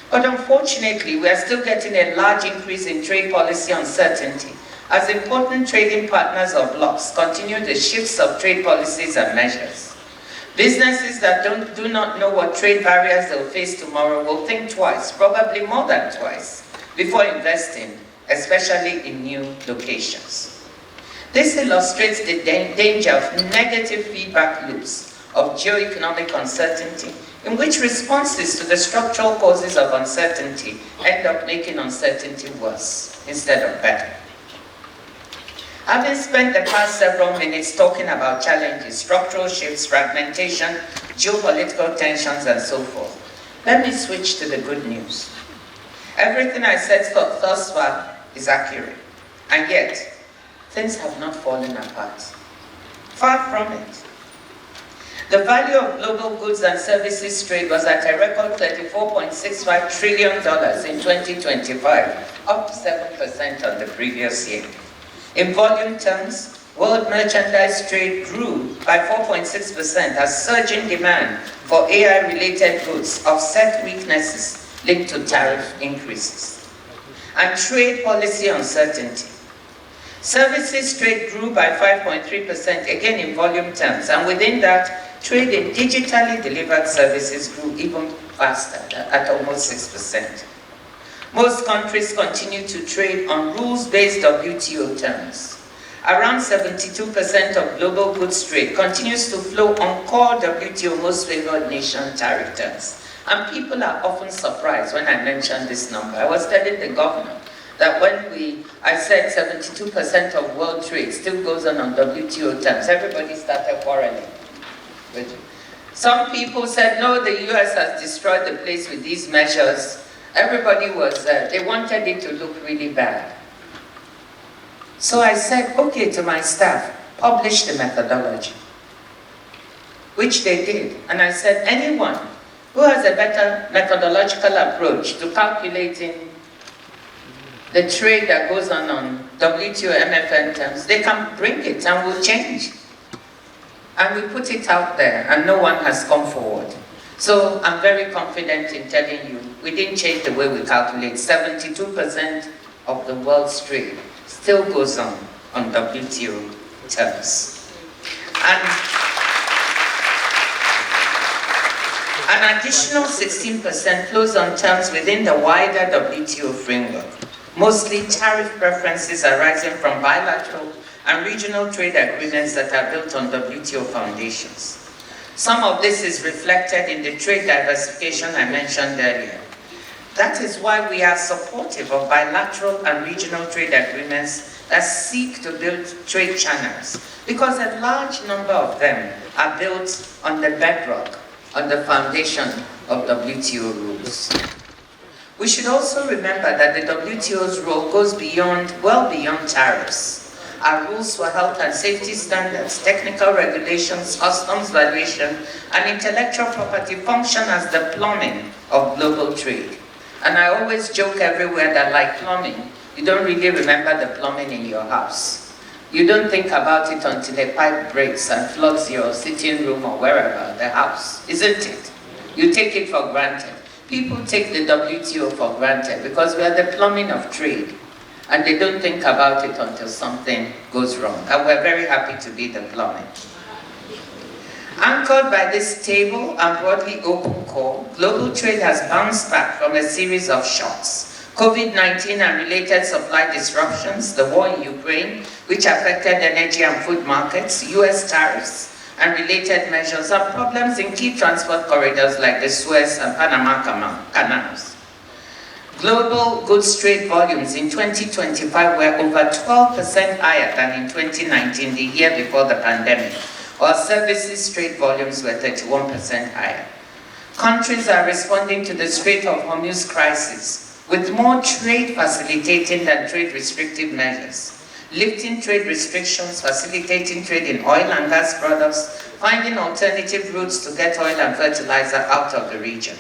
Speaker 13: But unfortunately, we are still getting a large increase in trade policy uncertainty as important trading partners or blocs continue the shifts of trade policies and measures. Businesses that do not know what trade barriers they'll face tomorrow will think twice, probably more than twice, before investing, especially in new locations. This illustrates the danger of negative feedback loops of geoeconomic uncertainty, in which responses to the structural causes of uncertainty end up making uncertainty worse instead of better. Having spent the past several minutes talking about challenges, structural shifts, fragmentation, geopolitical tensions, and so forth, let me switch to the good news. Everything I said thus far is accurate, and yet, things have not fallen apart. Far from it. The value of global goods and services trade was at a record $34.65 trillion in 2025, up 7% on the previous year. In volume terms, world merchandise trade grew by 4.6% as surging demand for AI-related goods offset weaknesses linked to tariff increases. And trade policy uncertainty. Services trade grew by 5.3%, again in volume terms, and within that, trade in digitally delivered services grew even faster, at almost 6%. Most countries continue to trade on rules-based WTO terms. Around 72% of global goods trade continues to flow on core WTO most favored nation tariff terms. And people are often surprised when I mention this number. I was telling the governor that when I said 72% of world trade still goes on WTO terms, everybody started quarreling. Some people said, no, the US has destroyed the place with these measures. Everybody was, they wanted it to look really bad. So I said, okay, to my staff, publish the methodology, which they did. And I said, anyone who has a better methodological approach to calculating the trade that goes on WTO MFN terms, they can bring it and we'll change. And we put it out there and no one has come forward. So I'm very confident in telling you, we didn't change the way we calculate. 72% of the world's trade still goes on WTO terms. And an additional 16% flows on terms within the wider WTO framework, mostly tariff preferences arising from bilateral and regional trade agreements that are built on WTO foundations. Some of this is reflected in the trade diversification I mentioned earlier. That is why we are supportive of bilateral and regional trade agreements that seek to build trade channels, because a large number of them are built on the bedrock, on the foundation of WTO rules. We should also remember that the WTO's role goes well beyond tariffs. Our rules for health and safety standards, technical regulations, customs valuation, and intellectual property function as the plumbing of global trade. And I always joke everywhere that, like plumbing, you don't really remember the plumbing in your house. You don't think about it until a pipe breaks and floods your sitting room or wherever, the house, isn't it? You take it for granted. People take the WTO for granted because we are the plumbing of trade. And they don't think about it until something goes wrong. And we're very happy to be the plumbing. Anchored by this stable and broadly open core, global trade has bounced back from a series of shocks. COVID-19 and related supply disruptions, the war in Ukraine, which affected energy and food markets, US tariffs, and related measures, and problems in key transport corridors like the Suez and Panama canals. Global goods trade volumes in 2025 were over 12% higher than in 2019, the year before the pandemic, while services trade volumes were 31% higher. Countries are responding to the Strait of Hormuz crisis with more trade facilitating than trade restrictive measures, lifting trade restrictions, facilitating trade in oil and gas products, finding alternative routes to get oil and fertilizer out of the region.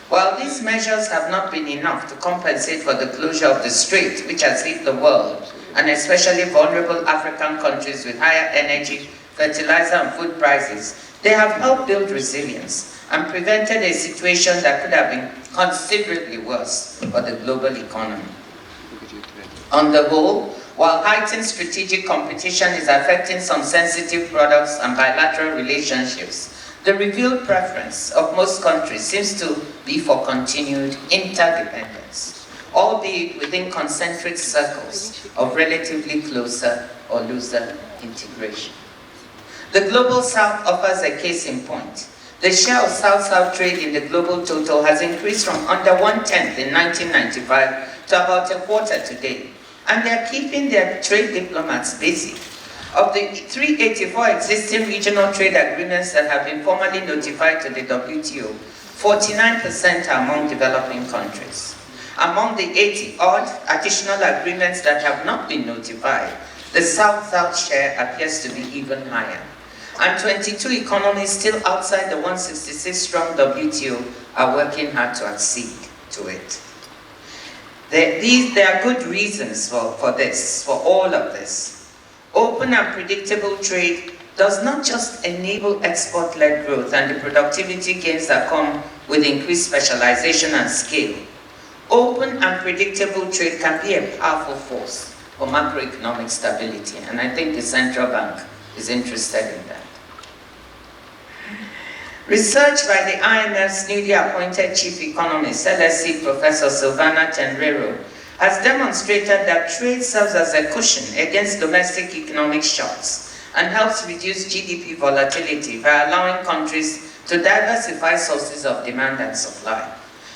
Speaker 13: While these measures have not been enough to compensate for the closure of the strait, which has hit the world, and especially vulnerable African countries with higher energy, fertilizer and food prices, they have helped build resilience and prevented a situation that could have been considerably worse for the global economy. On the whole, while heightened strategic competition is affecting some sensitive products and bilateral relationships, the revealed preference of most countries seems to be for continued interdependence, albeit within concentric circles of relatively closer or looser integration. The Global South offers a case in point. The share of South-South trade in the global total has increased from under 1/10 in 1995 to about a quarter today, and they're keeping their trade diplomats busy. Of the 384 existing regional trade agreements that have been formally notified to the WTO, 49% are among developing countries. Among the 80-odd additional agreements that have not been notified, the South-South share appears to be even higher. And 22 economies still outside the 166-strong WTO are working hard to accede to it. There are good reasons for this, for all of this. Open and predictable trade does not just enable export-led growth and the productivity gains that come with increased specialization and scale. Open and predictable trade can be a powerful force for macroeconomic stability, and I think the central bank is interested in that. Research by the IMF's newly appointed chief economist, LSE Professor Silvana Tenrero, has demonstrated that trade serves as a cushion against domestic economic shocks and helps reduce GDP volatility by allowing countries to diversify sources of demand and supply.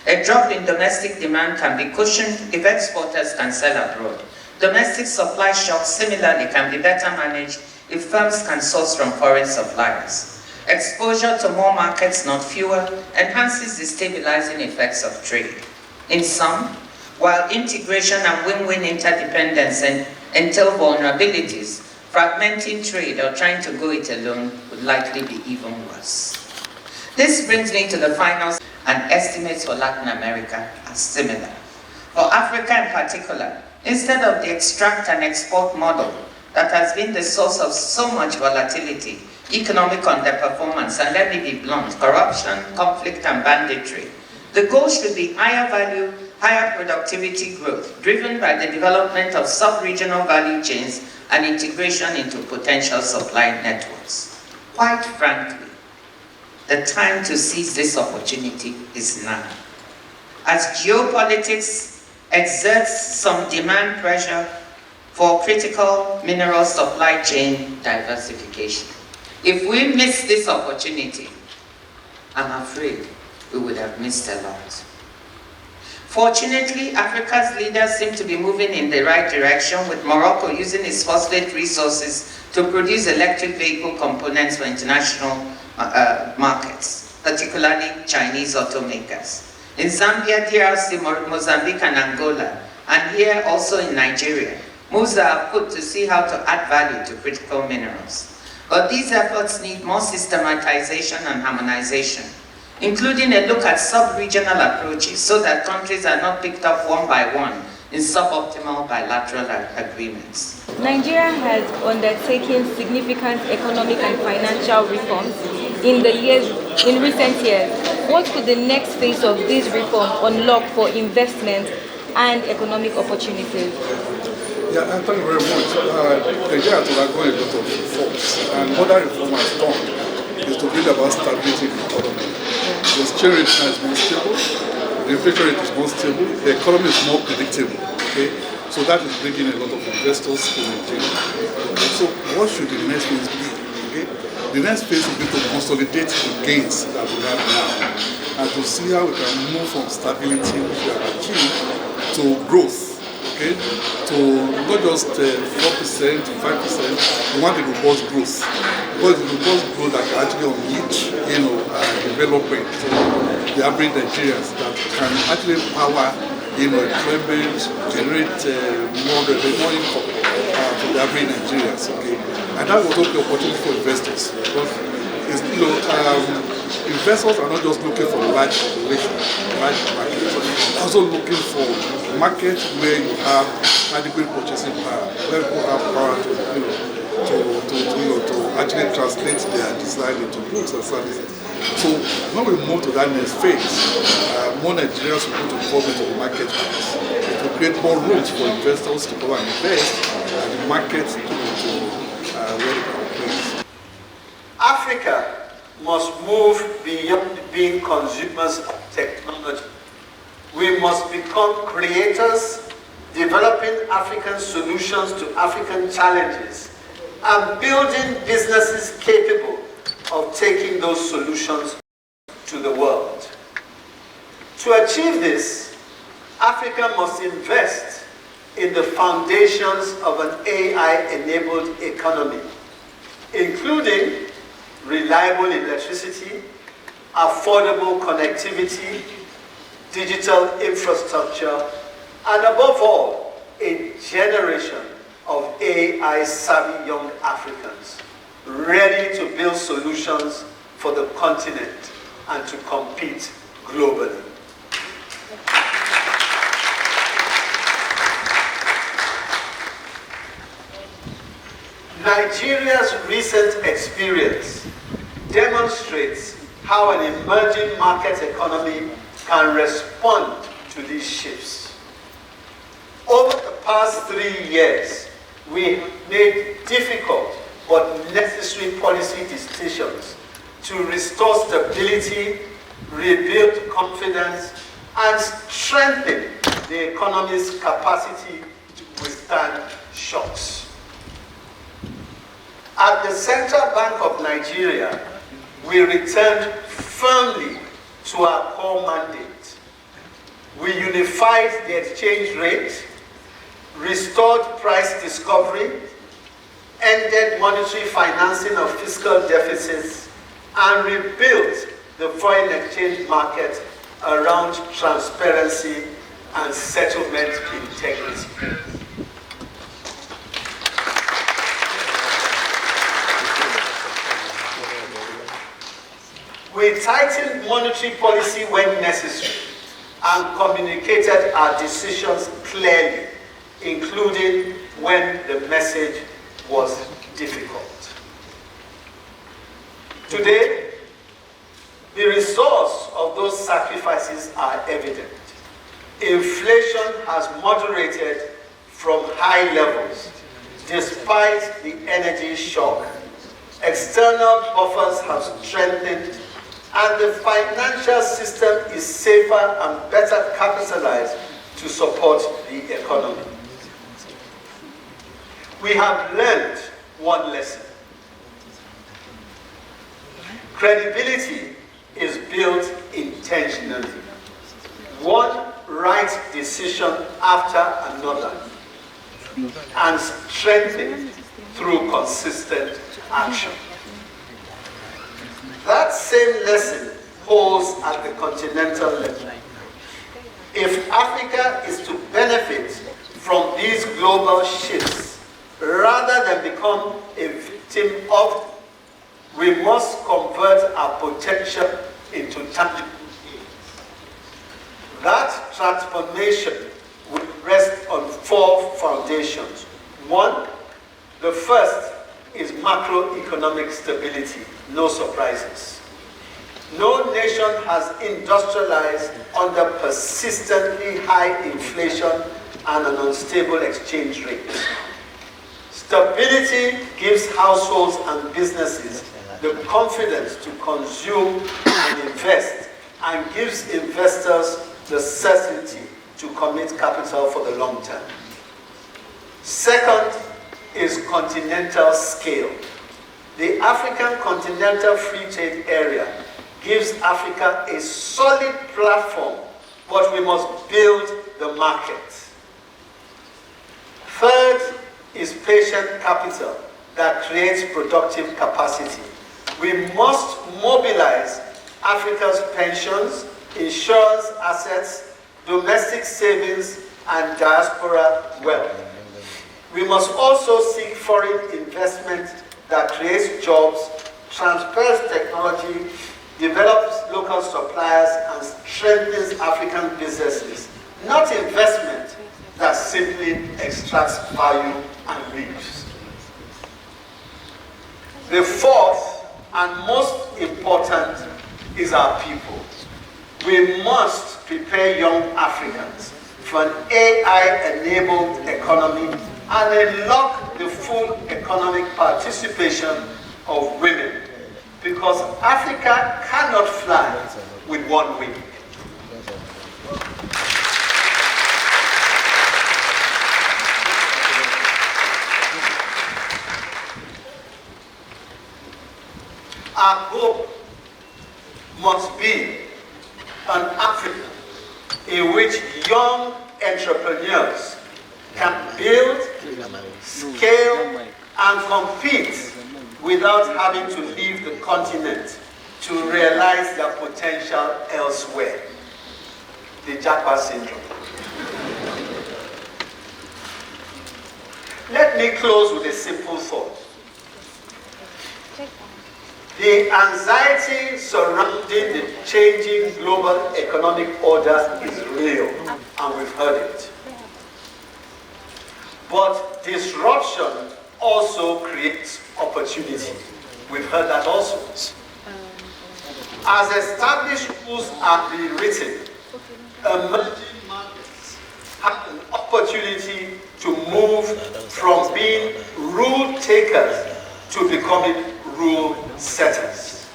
Speaker 13: A drop in domestic demand can be cushioned if exporters can sell abroad. Domestic supply shocks similarly can be better managed if firms can source from foreign suppliers. Exposure to more markets, not fewer, enhances the stabilizing effects of trade. In sum, while integration and win-win interdependence entail vulnerabilities, fragmenting trade or trying to go it alone would likely be even worse. This brings me to the final, and estimates for Latin America are similar. For Africa in particular, instead of the extract and export model that has been the source of so much volatility, economic underperformance, and let me be blunt, corruption, conflict, and banditry, the goal should be higher value, higher productivity growth, driven by the development of sub-regional value chains and integration into potential supply networks. Quite frankly, the time to seize this opportunity is now. As geopolitics exerts some demand pressure for critical mineral supply chain diversification. If we miss this opportunity, I'm afraid we would have missed a lot. Fortunately, Africa's leaders seem to be moving in the right direction, with Morocco using its phosphate resources to produce electric vehicle components for international markets, particularly Chinese automakers. In Zambia, DRC, Mozambique, and Angola, and here also in Nigeria, moves are put to see how to add value to critical minerals. But these efforts need more systematization and harmonization, including a look at sub-regional approaches so that countries are not picked up one by one in suboptimal bilateral agreements.
Speaker 14: Nigeria has undertaken significant economic and financial reforms in recent years. What could the next phase of this reform unlock for investment and economic opportunities?
Speaker 15: Yeah, thank you very much. Nigeria has undergone a lot of reforms, and what that reform has done is to bring about stability in the economy. The exchange rate has been stable, the inflation rate is more stable, the economy is more predictable. Okay, so that is bringing a lot of investors to Nigeria. So what should the next phase be? Okay, the next phase will be to consolidate the gains that we have now, and to see how we can move from stability, which we have achieved, to growth, okay? To not just 4%, 5%, we want a robust growth. Because the robust growth that can actually unleash, development to the average Nigerians that can actually power, employment, generate more income for the average Nigerians, okay? And that will open the opportunity for investors because it's, investors are not just looking for large population, large market, they're also looking for markets where you have adequate purchasing power, where people have power to actually translate their design into goods and services. So when we move to that next phase, more Nigerians will go to come into the marketplace. It will create more rooms for investors to go and invest and the market to where they can place.
Speaker 16: Africa must move beyond being consumers of technology. We must become creators, developing African solutions to African challenges, and building businesses capable of taking those solutions to the world. To achieve this, Africa must invest in the foundations of an AI-enabled economy, including reliable electricity, affordable connectivity, digital infrastructure, and above all, a generation of AI-savvy young Africans ready to build solutions for the continent and to compete globally. Nigeria's recent experience demonstrates how an emerging market economy can respond to these shifts. Over the past 3 years, we made difficult but necessary policy decisions to restore stability, rebuild confidence, and strengthen the economy's capacity to withstand shocks. At the Central Bank of Nigeria, we returned firmly to our core mandate. We unified the exchange rate, restored price discovery, ended monetary financing of fiscal deficits, and rebuilt the foreign exchange market around transparency and settlement integrity. We tightened monetary policy when necessary and communicated our decisions clearly, including when the message was difficult. Today, the results of those sacrifices are evident. Inflation has moderated from high levels despite the energy shock. External buffers have strengthened, and the financial system is safer and better capitalized to support the economy. We have learned one lesson. Credibility is built intentionally. One right decision after another, and strengthened through consistent action. That same lesson holds at the continental level. If Africa is to benefit from these global shifts, rather than become a victim of them, we must convert our potential into tangible gains. That transformation will rest on 4 foundations. One, the first is macroeconomic stability, no surprises. No nation has industrialized under persistently high inflation and an unstable exchange rate. Stability gives households and businesses the confidence to consume and invest, and gives investors the certainty to commit capital for the long term. Second is continental scale. The African Continental Free Trade Area gives Africa a solid platform, but we must build the market. is patient capital that creates productive capacity. We must mobilize Africa's pensions, insurance assets, domestic savings, and diaspora wealth. We must also seek foreign investment that creates jobs, transfers technology, develops local suppliers, and strengthens African businesses, not investment that simply extracts value and leaves. The fourth and most important is our people. We must prepare young Africans for an AI-enabled economy and unlock the full economic participation of women, because Africa cannot fly with one wing. Our goal must be an Africa in which young entrepreneurs can build, scale, and compete without having to leave the continent to realize their potential elsewhere. The Japa syndrome. Let me close with a simple thought. The anxiety surrounding the changing global economic order is real, and we've heard it. But disruption also creates opportunity. We've heard that also. As established rules are rewritten, emerging markets have an opportunity to move from being rule takers to becoming rule setters.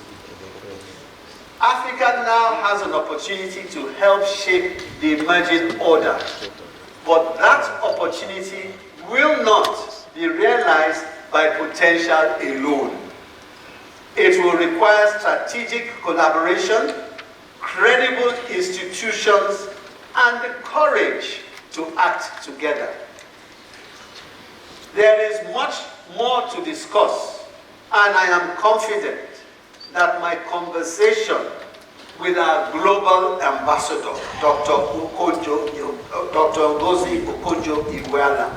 Speaker 16: Africa now has an opportunity to help shape the emerging order, but that opportunity will not be realized by potential alone. It will require strategic collaboration, credible institutions, and the courage to act together. There is much more to discuss, and I am confident that my conversation with our global ambassador, Dr. Okonjo-Iweala,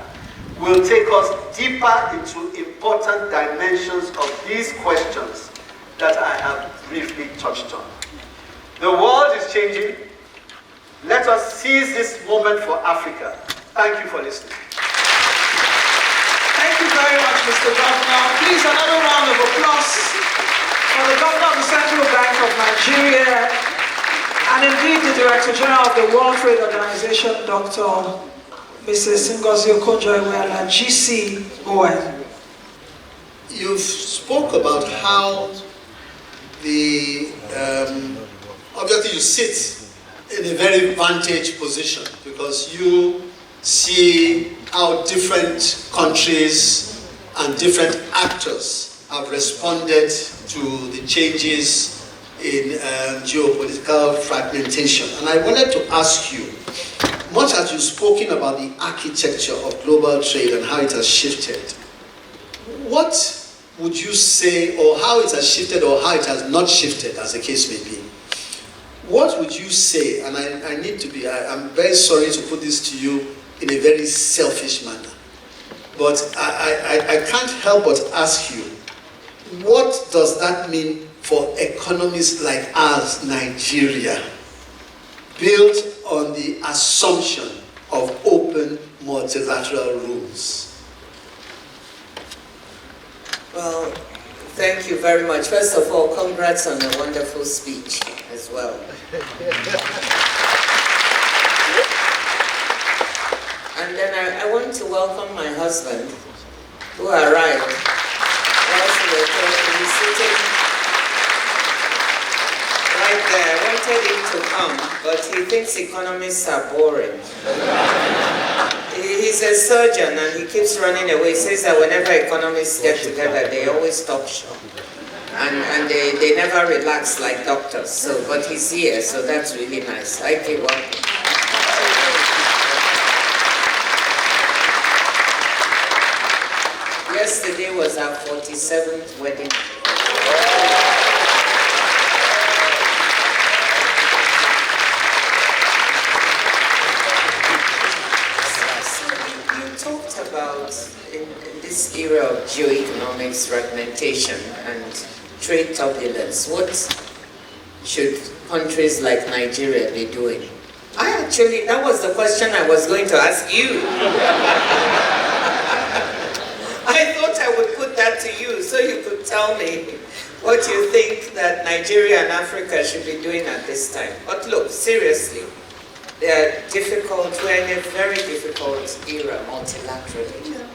Speaker 16: will take us deeper into important dimensions of these questions that I have briefly touched on. The world is changing. Let us seize this moment for Africa. Thank you for listening.
Speaker 10: Thank you very much, Mr. Governor. Please, another round of applause for the Governor of the Central Bank of Nigeria, and indeed the Director General of the World Trade Organization, Dr. Mrs. Okonjo-Iweala, GCON.
Speaker 17: You've spoke about how obviously you sit in a very vantage position because you see how different countries and different actors have responded to the changes in geopolitical fragmentation. And I wanted to ask you, much as you've spoken about the architecture of global trade and how it has shifted, what would you say, or how it has shifted or how it has not shifted, as the case may be? What would you say, and I'm very sorry to put this to you in a very selfish manner, but I can't help but ask you, what does that mean for economies like ours, Nigeria, built on the assumption of open multilateral rules?
Speaker 18: Well, thank you very much. First of all, congrats on a wonderful speech as well. And then I want to welcome my husband, who arrived whilst we were talking. He's sitting right there. I wanted him to come, but he thinks economists are boring. He's a surgeon and he keeps running away. He says that whenever economists get together, they always stop short. And they never relax like doctors. So, but he's here, so that's really nice. I give up. yesterday was our 47th wedding. So you talked about in this era of geoeconomics, fragmentation, and trade turbulence, what should countries like Nigeria be doing? That was the question I was going to ask you. I thought I would put that to you so you could tell me what you think that Nigeria and Africa should be doing at this time. But look, seriously, they are difficult, we're in a very difficult era multilaterally.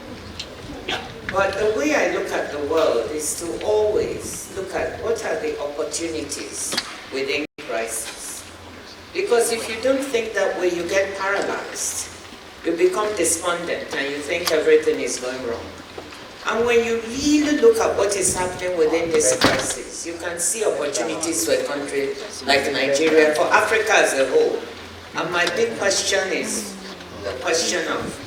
Speaker 18: But the way I look at the world is to always look at what are the opportunities within crisis. Because if you don't think that way, you get paralyzed. You become despondent and you think everything is going wrong. And when you really look at what is happening within this crisis, you can see opportunities for a country like Nigeria, for Africa as a whole. And my big question is the question of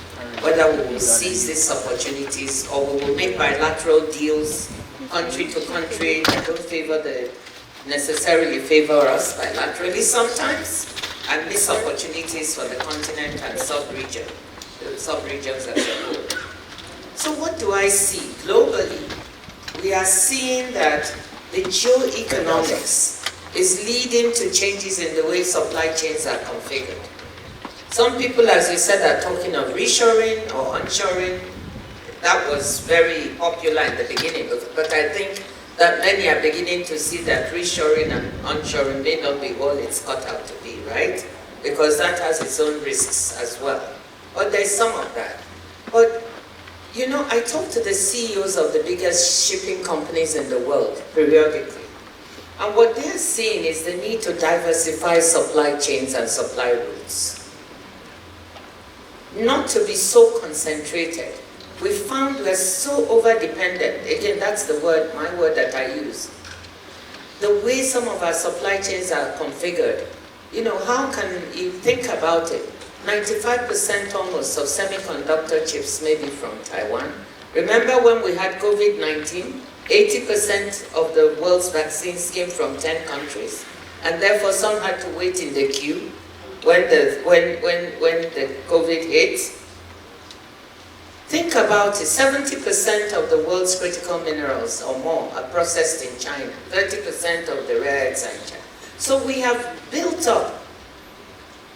Speaker 18: whether we will seize these opportunities or we will make bilateral deals country to country that don't necessarily favor us bilaterally sometimes, and miss opportunities for the continent and sub-regions as a whole. So what do I see? Globally, we are seeing that the geoeconomics is leading to changes in the way supply chains are configured. Some people, as you said, are talking of reshoring or onshoring. That was very popular in the beginning, but I think that many are beginning to see that reshoring and onshoring may not be all it's cut out to be, right? Because that has its own risks as well. But there's some of that. But, you know, I talk to the CEOs of the biggest shipping companies in the world periodically. And what they're seeing is the need to diversify supply chains and supply routes. Not to be so concentrated. We found we're so over-dependent. Again, that's the word, my word that I use. The way some of our supply chains are configured, you know, how can you think about it? 95% almost of semiconductor chips may be from Taiwan. Remember when we had COVID-19? 80% of the world's vaccines came from 10 countries. And therefore some had to wait in the queue when the COVID hit. Think about it, 70% of the world's critical minerals or more are processed in China, 30% of the rare earths are in China. So we have built up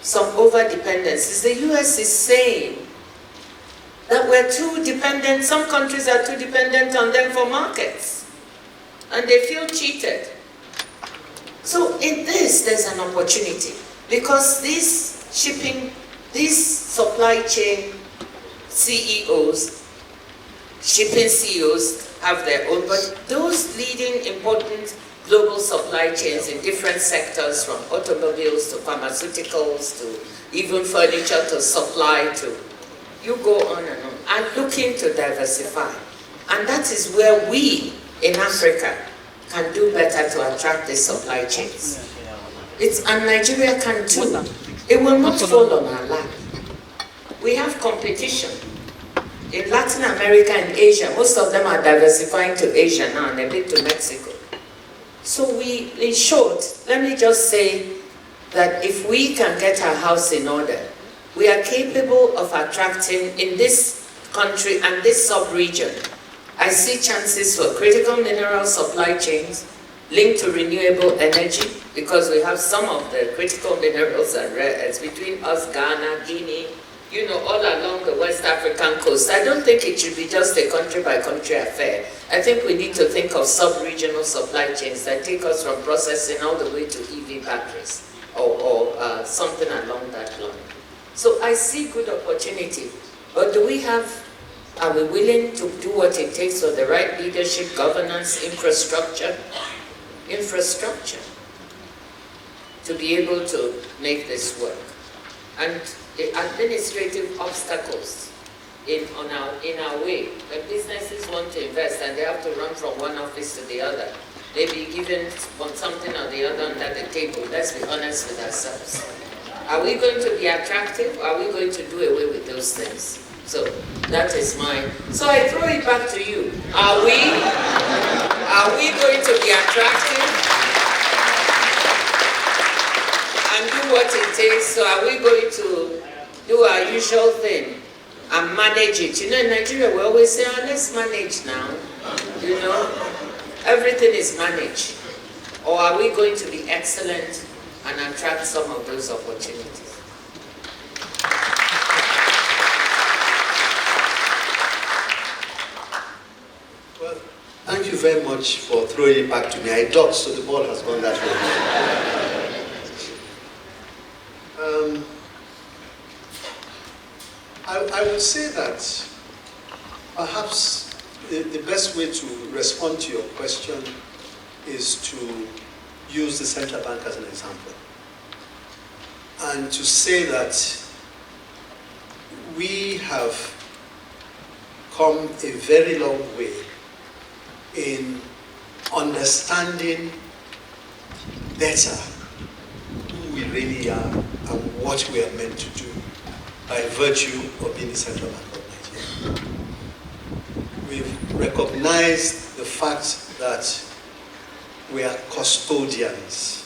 Speaker 18: some over-dependencies. The US is saying that we're too dependent, some countries are too dependent on them for markets, and they feel cheated. So in this, there's an opportunity, because these supply chain CEOs, shipping CEOs have their own, but those leading important global supply chains in different sectors, from automobiles to pharmaceuticals to even furniture to supply to, you go on, are looking to diversify. And that is where we in Africa can do better to attract the supply chains. And Nigeria can too. It will not fall on our lap. We have competition. In Latin America and Asia, most of them are diversifying to Asia now and a bit to Mexico. So in short, let me just say that if we can get our house in order, we are capable of attracting in this country and this sub-region. I see chances for critical mineral supply chains linked to renewable energy, because we have some of the critical minerals and rare earths between us, Ghana, Guinea, you know, all along the West African coast. I don't think it should be just a country-by-country affair. I think we need to think of sub-regional supply chains that take us from processing all the way to EV batteries or something along that line. So I see good opportunity, but are we willing to do what it takes for the right leadership, governance, infrastructure to be able to make this work? And the administrative obstacles in our way. When businesses want to invest and they have to run from one office to the other, they be given something or the other under the table. Let's be honest with ourselves. Are we going to be attractive, or are we going to do away with those things? So that is mine. So I throw it back to you. Are we going to be attractive and do what it takes? So are we going to do our usual thing and manage it? You know, in Nigeria we always say, oh, let's manage now. You know, everything is managed. Or are we going to be excellent and attract some of those opportunities?
Speaker 17: Well, thank you very much for throwing it back to me. I ducked, so the ball has gone that way. I would say that perhaps the best way to respond to your question is to use the central bank as an example. And to say that we have come a very long way in understanding better who we really are and what we are meant to do by virtue of being the Central Bank of Nigeria. We've recognized the fact that we are custodians,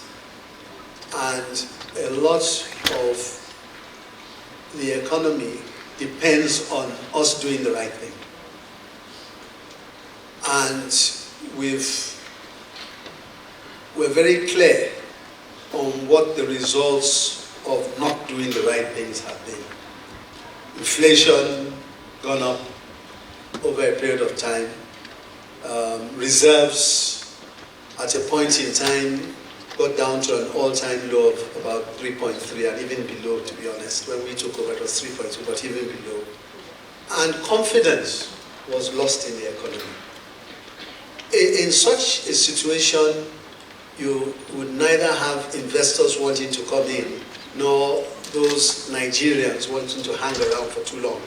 Speaker 17: and a lot of the economy depends on us doing the right thing. And we're very clear on what the results of not doing the right things have been. Inflation gone up over a period of time. Reserves at a point in time got down to an all-time low of about 3.3 and even below, to be honest. When we took over it was 3.2, but even below. And confidence was lost in the economy. In such a situation, you would neither have investors wanting to come in, nor those Nigerians wanting to hang around for too long.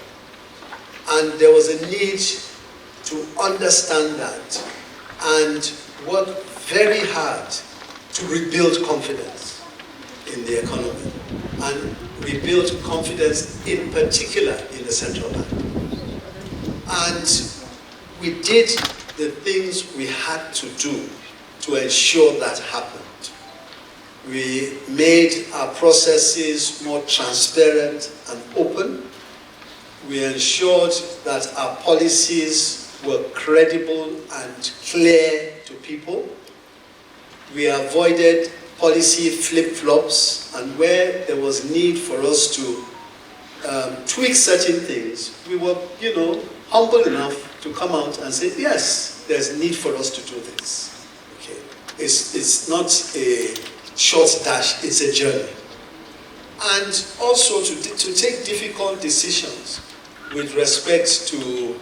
Speaker 17: And there was a need to understand that and work very hard to rebuild confidence in the economy and rebuild confidence in particular in the central bank. And we did the things we had to do to ensure that happened. We made our processes more transparent and open. We ensured that our policies were credible and clear to people. We avoided policy flip-flops, and where there was need for us to tweak certain things, we were, humble enough to come out and say, yes, there's need for us to do this. Okay. It's not a short dash, it's a journey. And also to take difficult decisions with respect to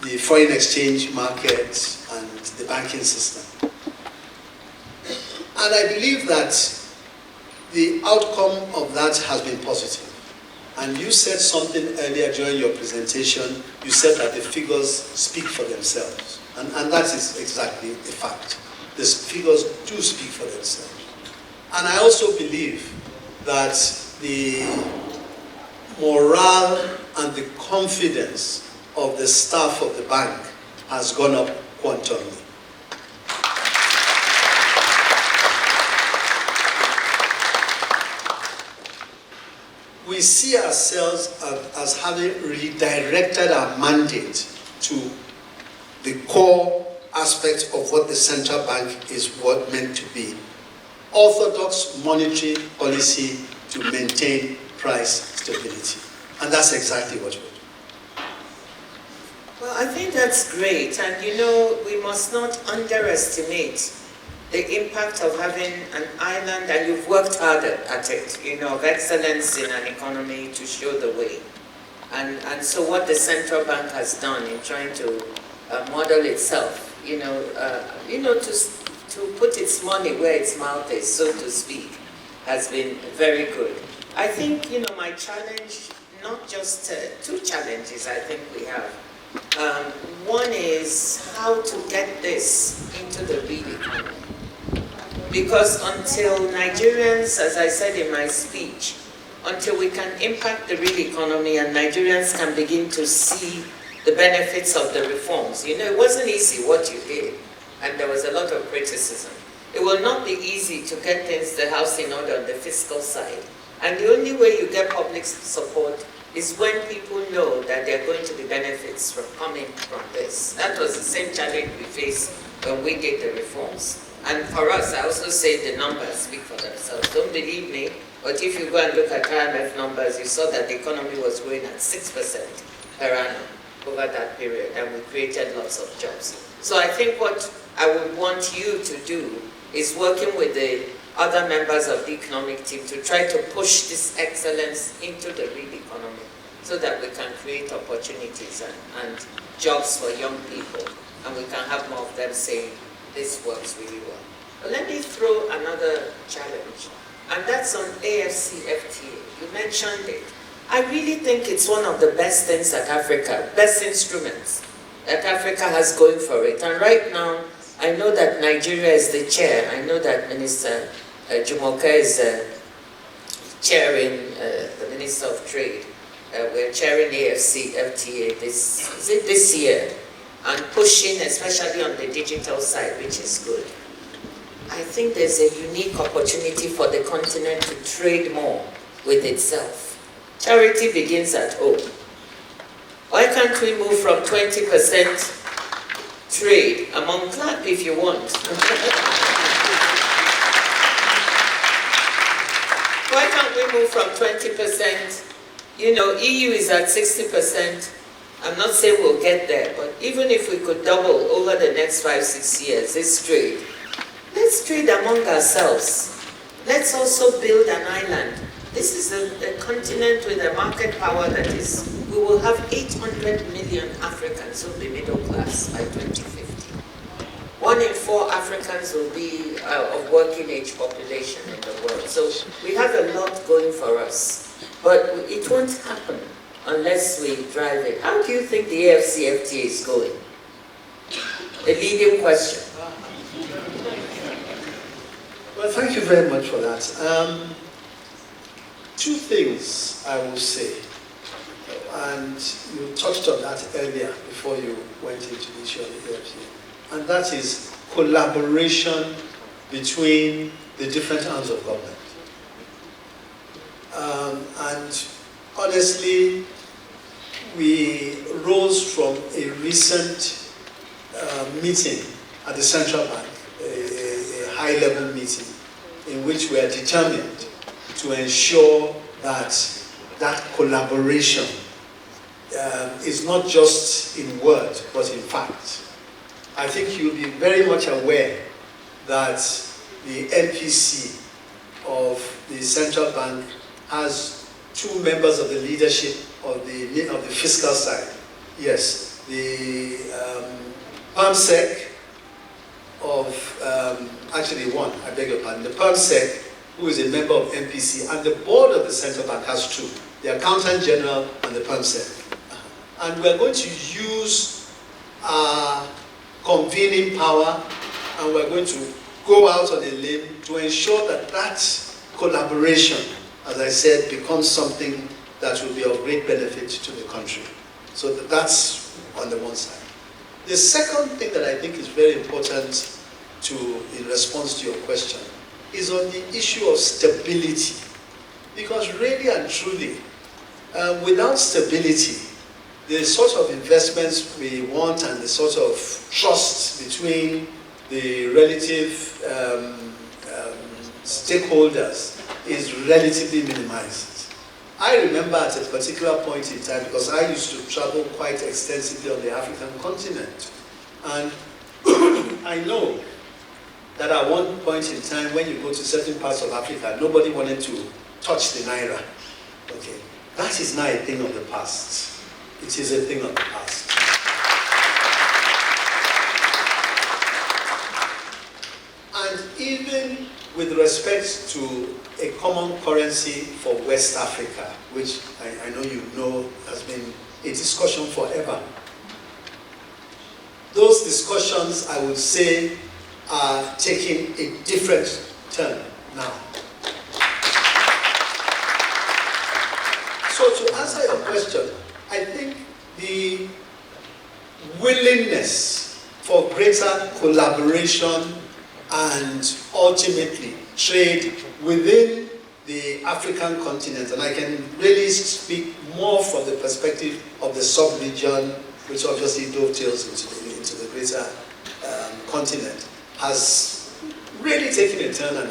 Speaker 17: the foreign exchange market and the banking system. And I believe that the outcome of that has been positive. And you said something earlier during your presentation. You said that the figures speak for themselves. And that is exactly the fact. The figures do speak for themselves. And I also believe that the morale and the confidence of the staff of the bank has gone up quantumly. We see ourselves as having redirected our mandate to the core aspect of what the central bank is meant to be. Orthodox monetary policy to maintain price stability. And that's exactly what we're doing.
Speaker 18: Well, I think that's great. And we must not underestimate the impact of having an island, and you've worked hard at it, of excellence in an economy to show the way. And so what the central bank has done in trying to model itself, to put its money where its mouth is, so to speak, has been very good. I think, my challenge, not just two challenges I think we have. One is how to get this into the real economy. Because until Nigerians, as I said in my speech, until we can impact the real economy and Nigerians can begin to see the benefits of the reforms. You know, it wasn't easy what you did, and there was a lot of criticism. It will not be easy to get things, the house in order on the fiscal side. And the only way you get public support is when people know that there are going to be benefits from coming from this. That was the same challenge we faced when we did the reforms. And for us, I also say the numbers speak for themselves. Don't believe me, but if you go and look at IMF numbers, you saw that the economy was growing at 6% per annum over that period, and we created lots of jobs. So I think what I would want you to do is working with the other members of the economic team to try to push this excellence into the real economy so that we can create opportunities and jobs for young people, and we can have more of them saying, this works really well. But let me throw another challenge, and that's on AFCFTA. You mentioned it. I really think it's one of the best things that Africa, best instruments that Africa has going for it. And right now, I know that Nigeria is the chair. I know that Minister Jumoke is chairing, the Minister of Trade. We're chairing AFCFTA this year and pushing, especially on the digital side, which is good. I think there's a unique opportunity for the continent to trade more with itself. Charity begins at home. Why can't we move from 20% trade among clap if you want? Why can't we move from 20%? You know, EU is at 60%. I'm not saying we'll get there, but even if we could double over the next 5-6 years, this trade, let's trade among ourselves. Let's also build an island. This is a continent with a market power that is, we will have 800 million Africans who will be middle class by 2050. 1 in 4 Africans will be of working age population in the world. So we have a lot going for us, but it won't happen unless we drive it. How do you think the AFCFTA is going? A leading question.
Speaker 17: Well, thank you very much for that. Two things I will say, and you touched on that earlier before you went into the issue of the AFCFTA, and that is collaboration between the different arms of government. And honestly, we rose from a recent meeting at the Central Bank, a high-level meeting, in which we are determined to ensure that that collaboration is not just in word, but in fact. I think you'll be very much aware that the MPC of the Central Bank has 2 members of the leadership of the fiscal side. Yes, the PAMSEC of, actually 1, I beg your pardon, the PAMSEC, who is a member of MPC, and the board of the Central Bank has 2, the Accountant General and the PAMSEC. And we're going to use our convening power, and we're going to go out on a limb to ensure that that collaboration, as I said, becomes something that will be of great benefit to the country. So that's on the one side. The second thing that I think is very important in response to your question is on the issue of stability. Because really and truly, without stability, the sort of investments we want and the sort of trust between the relative stakeholders is relatively minimized. I remember at a particular point in time, because I used to travel quite extensively on the African continent, and I know that at one point in time, when you go to certain parts of Africa, nobody wanted to touch the Naira. Okay, that is not a thing of the past. It is a thing of the past. And even with respect to a common currency for West Africa, which I know you know has been a discussion forever, those discussions, I would say, are taking a different turn now. question, I think the willingness for greater collaboration and ultimately trade within the African continent, and I can really speak more from the perspective of the sub-region, which obviously dovetails into the greater continent, has really taken a turn and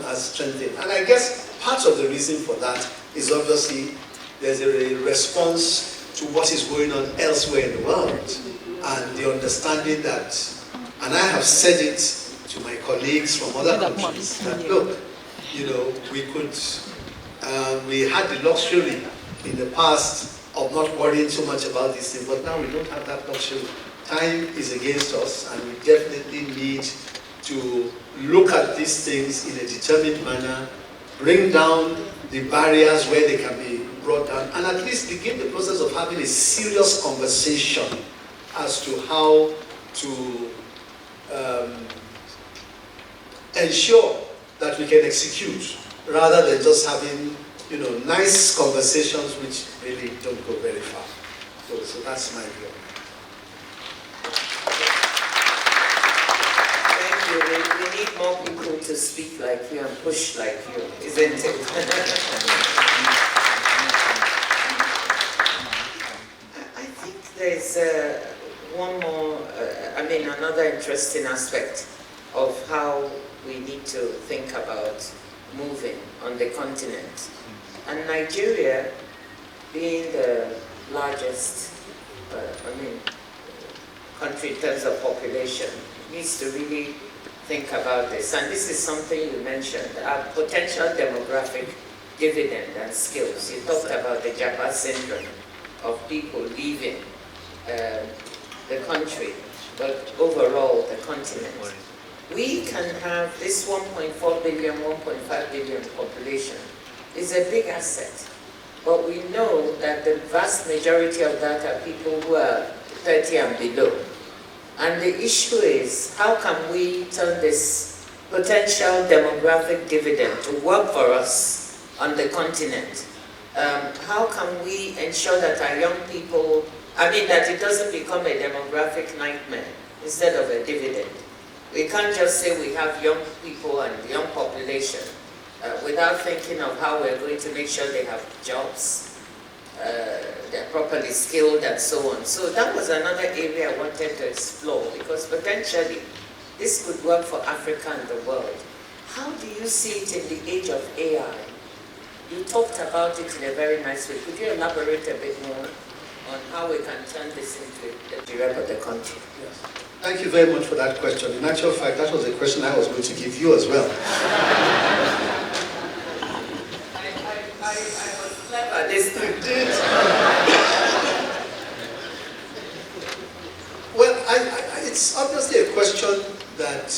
Speaker 17: has strengthened. And I guess part of the reason for that is obviously there's a response to what is going on elsewhere in the world, and the understanding that, and I have said it to my colleagues from other countries, that look, you know, we had the luxury in the past of not worrying so much about these things, but now we don't have that luxury. Time is against us, and we definitely need to look at these things in a determined manner, bring down the barriers where they can be brought down, and at least begin the process of having a serious conversation as to how to ensure that we can execute, rather than just having, you know, nice conversations which really don't go very far. So that's my view.
Speaker 18: Thank you. We need more people to speak like you and push like you, isn't it? I think there's one more, another interesting aspect of how we need to think about moving on the continent. And Nigeria, being the largest country in terms of population, needs to really think about this. And this is something you mentioned, our potential demographic dividend and skills. You talked about the Japa syndrome of people leaving the country, but overall the continent. We can have this 1.4 billion, 1.5 billion population is a big asset. But we know that the vast majority of that are people who are 30 and below. And the issue is, how can we turn this potential demographic dividend to work for us on the continent? How can we ensure that our young people, that it doesn't become a demographic nightmare instead of a dividend? We can't just say we have young people and young population without thinking of how we're going to make sure they have jobs, they're properly skilled and so on. So that was another area I wanted to explore, because potentially this could work for Africa and the world. How do you see it in the age of AI? You talked about it in a very nice way. Could you elaborate a bit more on how we can turn this into the direct of the country?
Speaker 17: Yes. Thank you very much for that question. In actual fact, that was a question I was going to give you as well.
Speaker 18: I was clever this time.
Speaker 17: Well, it's obviously a question that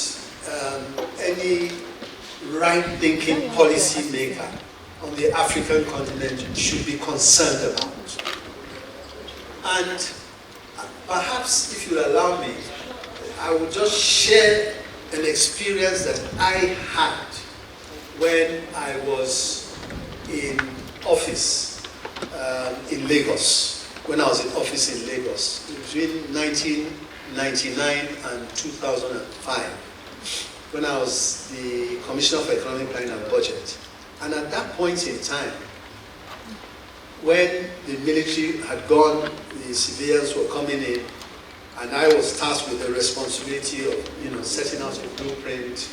Speaker 17: any right-thinking policy maker on the African continent should be concerned about. And perhaps, if you allow me, I would just share an experience that I had when I was in office in Lagos. When I was in office in Lagos, between 1999 and 2005, when I was the Commissioner for Economic Planning and Budget. And at that point in time, when the military had gone, the civilians were coming in, and I was tasked with the responsibility of, setting out a blueprint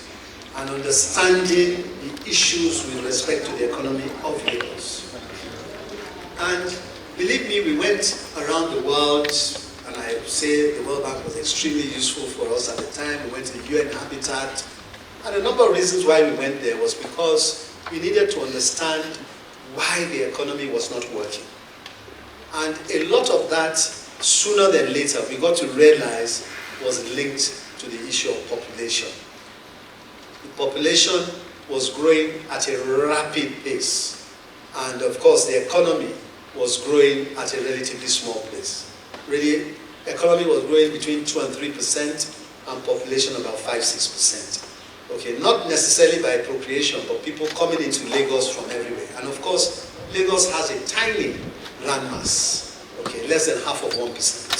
Speaker 17: and understanding the issues with respect to the economy of Lagos. And believe me, we went around the world, and I say the World Bank was extremely useful for us at the time. We went to the UN Habitat, and a number of reasons why we went there was because we needed to understand why the economy was not working. And a lot of that, sooner than later, we got to realize was linked to the issue of population. The population was growing at a rapid pace. And of course, the economy was growing at a relatively small pace. Really, economy was growing between 2 and 3%, and population about 5–6%. Okay, not necessarily by appropriation, but people coming into Lagos from everywhere. And of course, Lagos has a tiny landmass, okay, less than half of 1%.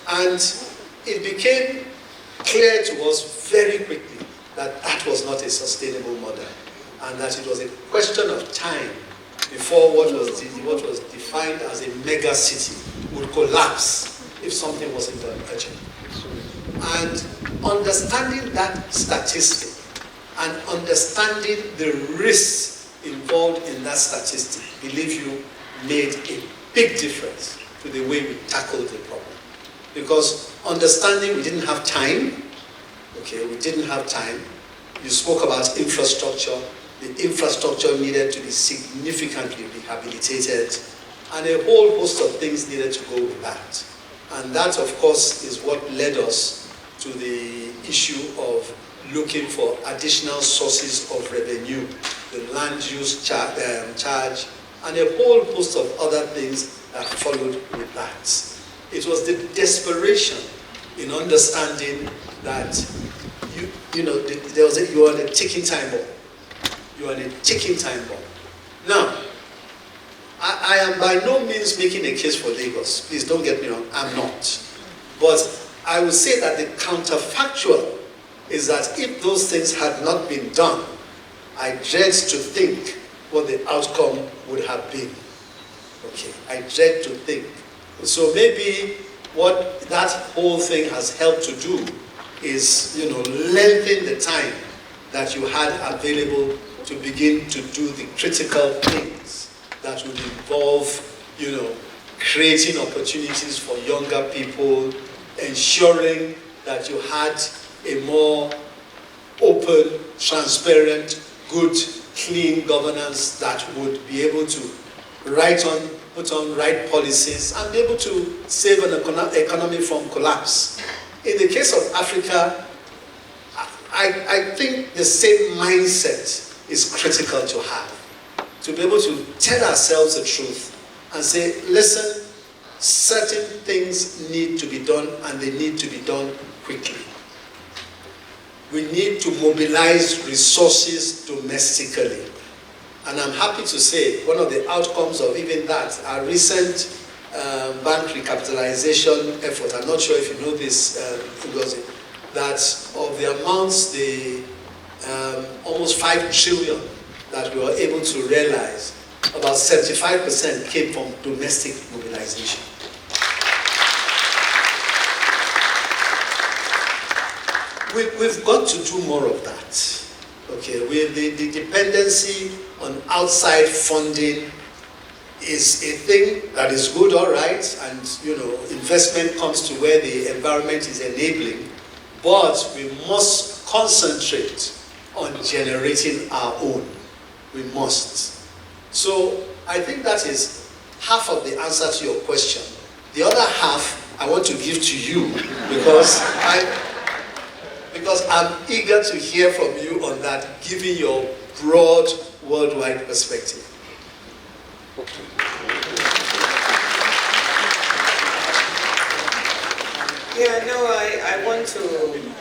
Speaker 17: And it became clear to us very quickly that that was not a sustainable model, and that it was a question of time before what was defined as a mega city would collapse if something wasn't done urgent. And understanding that statistic and understanding the risks involved in that statistic, believe you, made a big difference to the way we tackled the problem. Because understanding we didn't have time, okay, we didn't have time. You spoke about infrastructure. The infrastructure needed to be significantly rehabilitated, and a whole host of things needed to go with that. And that, of course, is what led us to the issue of looking for additional sources of revenue, the land use charge, and a whole host of other things that followed with that. It was the desperation in understanding that you are on a ticking time bomb. You are on a ticking time bomb. Now, I am by no means making a case for Lagos. Please don't get me wrong, I'm not. But I would say that the counterfactual is that if those things had not been done, I dread to think what the outcome would have been. Okay, I dread to think. So maybe what that whole thing has helped to do is, lengthen the time that you had available to begin to do the critical things that would involve, creating opportunities for younger people, ensuring that you had a more open, transparent, good, clean governance that would be able to put on right policies and be able to save an economy from collapse. In the case of Africa, I think the same mindset is critical to have. To be able to tell ourselves the truth and say, listen, certain things need to be done and they need to be done quickly. We need to mobilize resources domestically. And I'm happy to say one of the outcomes of even that, our recent bank recapitalization effort, I'm not sure if you know this, that of the amounts, the almost 5 trillion that we were able to realize, about 75% came from domestic mobilization. We've got to do more of that. Okay, the dependency on outside funding is a thing that is good, all right, and investment comes to where the environment is enabling, but we must concentrate on generating our own. We must. So I think that is half of the answer to your question. The other half I want to give to you because I'm eager to hear from you on that, giving your broad worldwide perspective.
Speaker 18: Yeah, no, I want to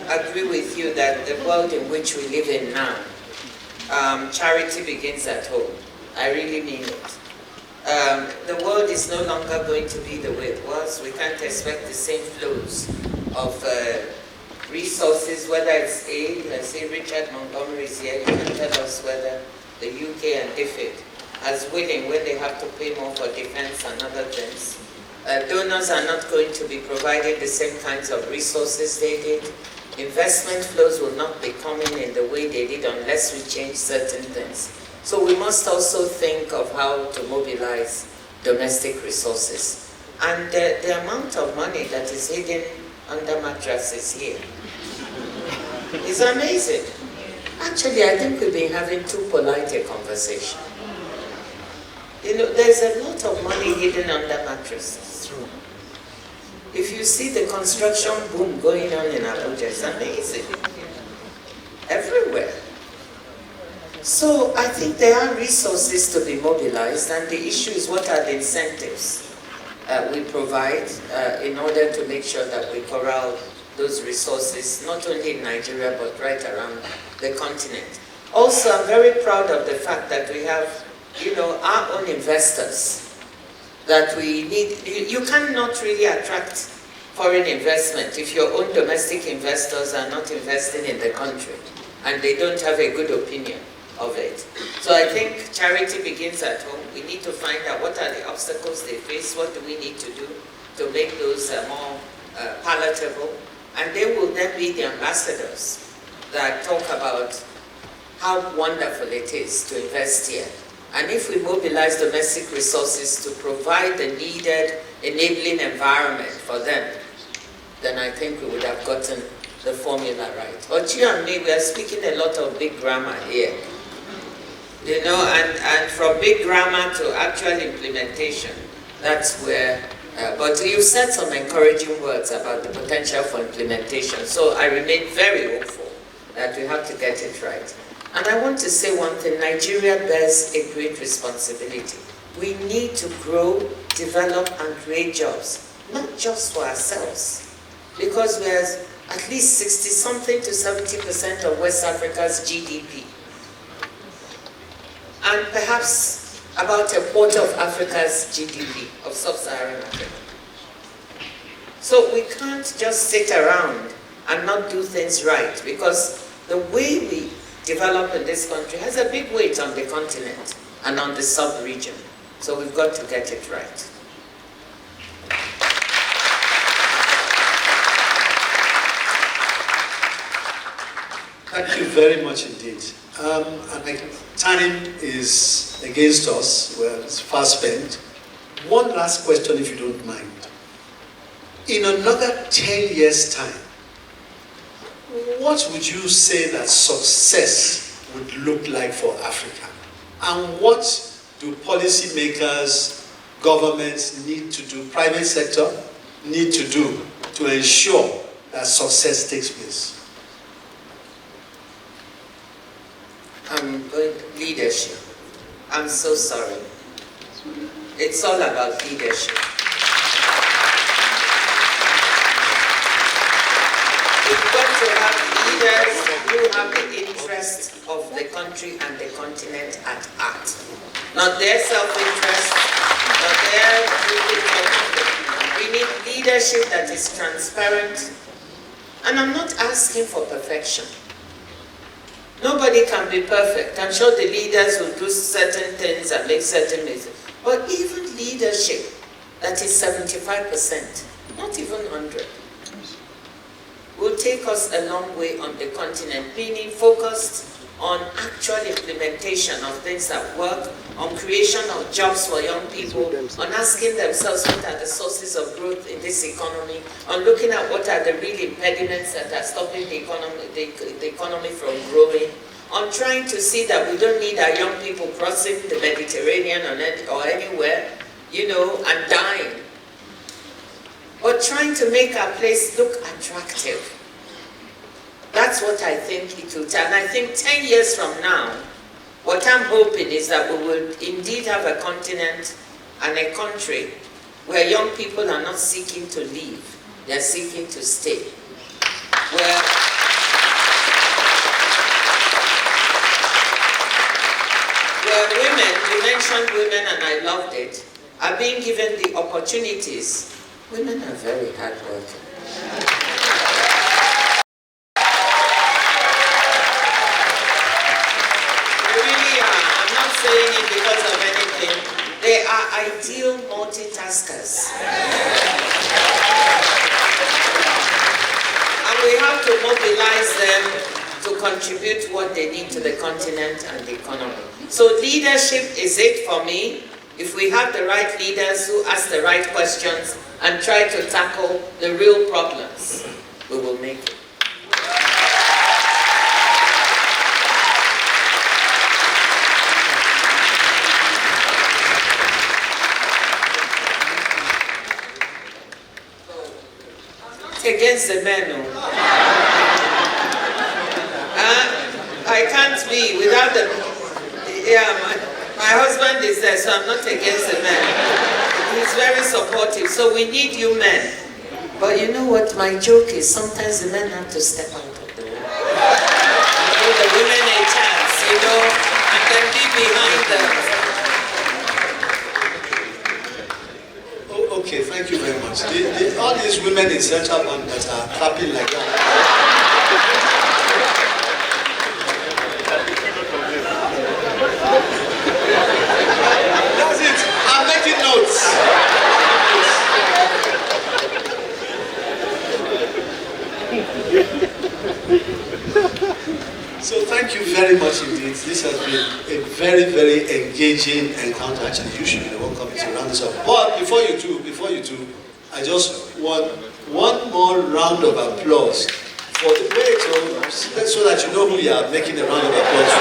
Speaker 18: agree with you that the world in which we live in now, charity begins at home. I really mean it. The world is no longer going to be the way it was. We can't expect the same flows of resources, whether it's aid. I see Richard Montgomery is here. You can tell us whether the UK and DFID as willing when they have to pay more for defense and other things. Donors are not going to be providing the same kinds of resources they did. Investment flows will not be coming in the way they did unless we change certain things. So we must also think of how to mobilize domestic resources. And the amount of money that is hidden under mattresses here is amazing. Actually, I think we've been having too polite a conversation. There's a lot of money hidden under mattresses. If you see the construction boom going on in Abuja, it's amazing. Everywhere. So I think there are resources to be mobilized, and the issue is what are the incentives we provide in order to make sure that we corral those resources, not only in Nigeria, but right around the continent. Also, I'm very proud of the fact that we have, our own investors that we need. You cannot really attract foreign investment if your own domestic investors are not investing in the country and they don't have a good opinion of it. So I think charity begins at home. We need to find out what are the obstacles they face, what do we need to do to make those more palatable, and they will then be the ambassadors that talk about how wonderful it is to invest here. And if we mobilize domestic resources to provide the needed enabling environment for them, then I think we would have gotten the formula right. But you and me, we are speaking a lot of big grammar here. You know, and from big grammar to actual implementation, that's where, but you said some encouraging words about the potential for implementation. So I remain very hopeful that we have to get it right. And I want to say one thing, Nigeria bears a great responsibility. We need to grow, develop, and create jobs, not just for ourselves, because we're at least 60-something to 70% of West Africa's GDP. And perhaps about a quarter of Africa's GDP, of sub-Saharan Africa. So we can't just sit around and not do things right, because the way we develop in this country has a big weight on the continent and on the sub-region. So we've got to get it right.
Speaker 17: Thank you very much indeed. And time is against us. Well, it's fast spent. One last question, if you don't mind. In another 10 years' time, what would you say that success would look like for Africa? And what do policymakers, governments need to do, private sector need to do to ensure that success takes place?
Speaker 18: Leadership. I'm so sorry. It's all about leadership. We've got to have leaders who have the interest of the country and the continent at heart. Not their self-interest, not their... We need leadership that is transparent. And I'm not asking for perfection. Nobody can be perfect. I'm sure the leaders will do certain things and make certain mistakes. But even leadership that is 75%, not even 100, will take us a long way on the continent, meaning focused on actual implementation of things that work, on creation of jobs for young people, on asking themselves what are the sources of growth in this economy, on looking at what are the real impediments that are stopping the economy from growing, on trying to see that we don't need our young people crossing the Mediterranean or anywhere, you know, and dying. But trying to make our place look attractive. That's what I think it will take. And I think 10 years from now, what I'm hoping is that we will indeed have a continent and a country where young people are not seeking to leave, they're seeking to stay. Where women, you mentioned women and I loved it, are being given the opportunities. Women are very hardworking. They really are. I'm not saying it because of anything. They are ideal multitaskers. And we have to mobilize them to contribute what they need to the continent and the economy. So leadership is it for me. If we have the right leaders who ask the right questions and try to tackle the real problems, we will make it. It's against the men. I can't be without the... Yeah, my husband is there, so I'm not against the men. He's very supportive, so we need you men. But you know what my joke is? Sometimes the men have to step out of the way. Give the women a chance, you know, and then be behind them.
Speaker 17: Okay, thank you very much. All these women in Central Bank that are clapping like that. That's it. I'm making notes. So thank you very much indeed. This has been a very, very engaging encounter. Actually, you should be the one coming to round this up. But before you do, I just want one more round of applause for the way so that you know who you are making a round of applause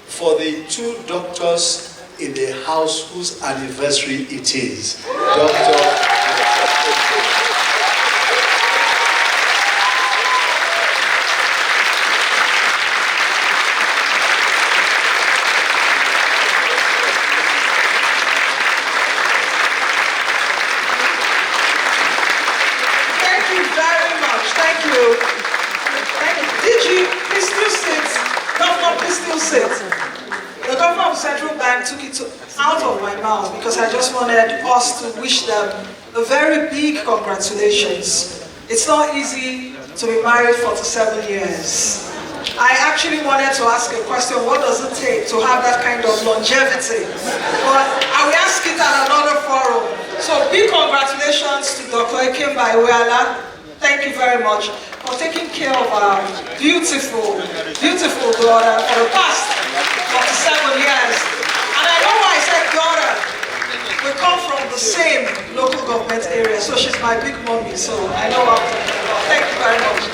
Speaker 17: for. For the two doctors in the house whose anniversary it is.
Speaker 10: Because I just wanted us to wish them a very big congratulations. It's not easy to be married for 47 years. I actually wanted to ask a question, what does it take to have that kind of longevity? But I will ask it at another forum. So big congratulations to Dr. Okonjo-Iweala. Thank you very much for taking care of our beautiful, beautiful daughter for the past 47 years. And I know why I said daughter. We come from the same local government area, so she's my big mommy, so I know what I'm talking about. Thank you very much.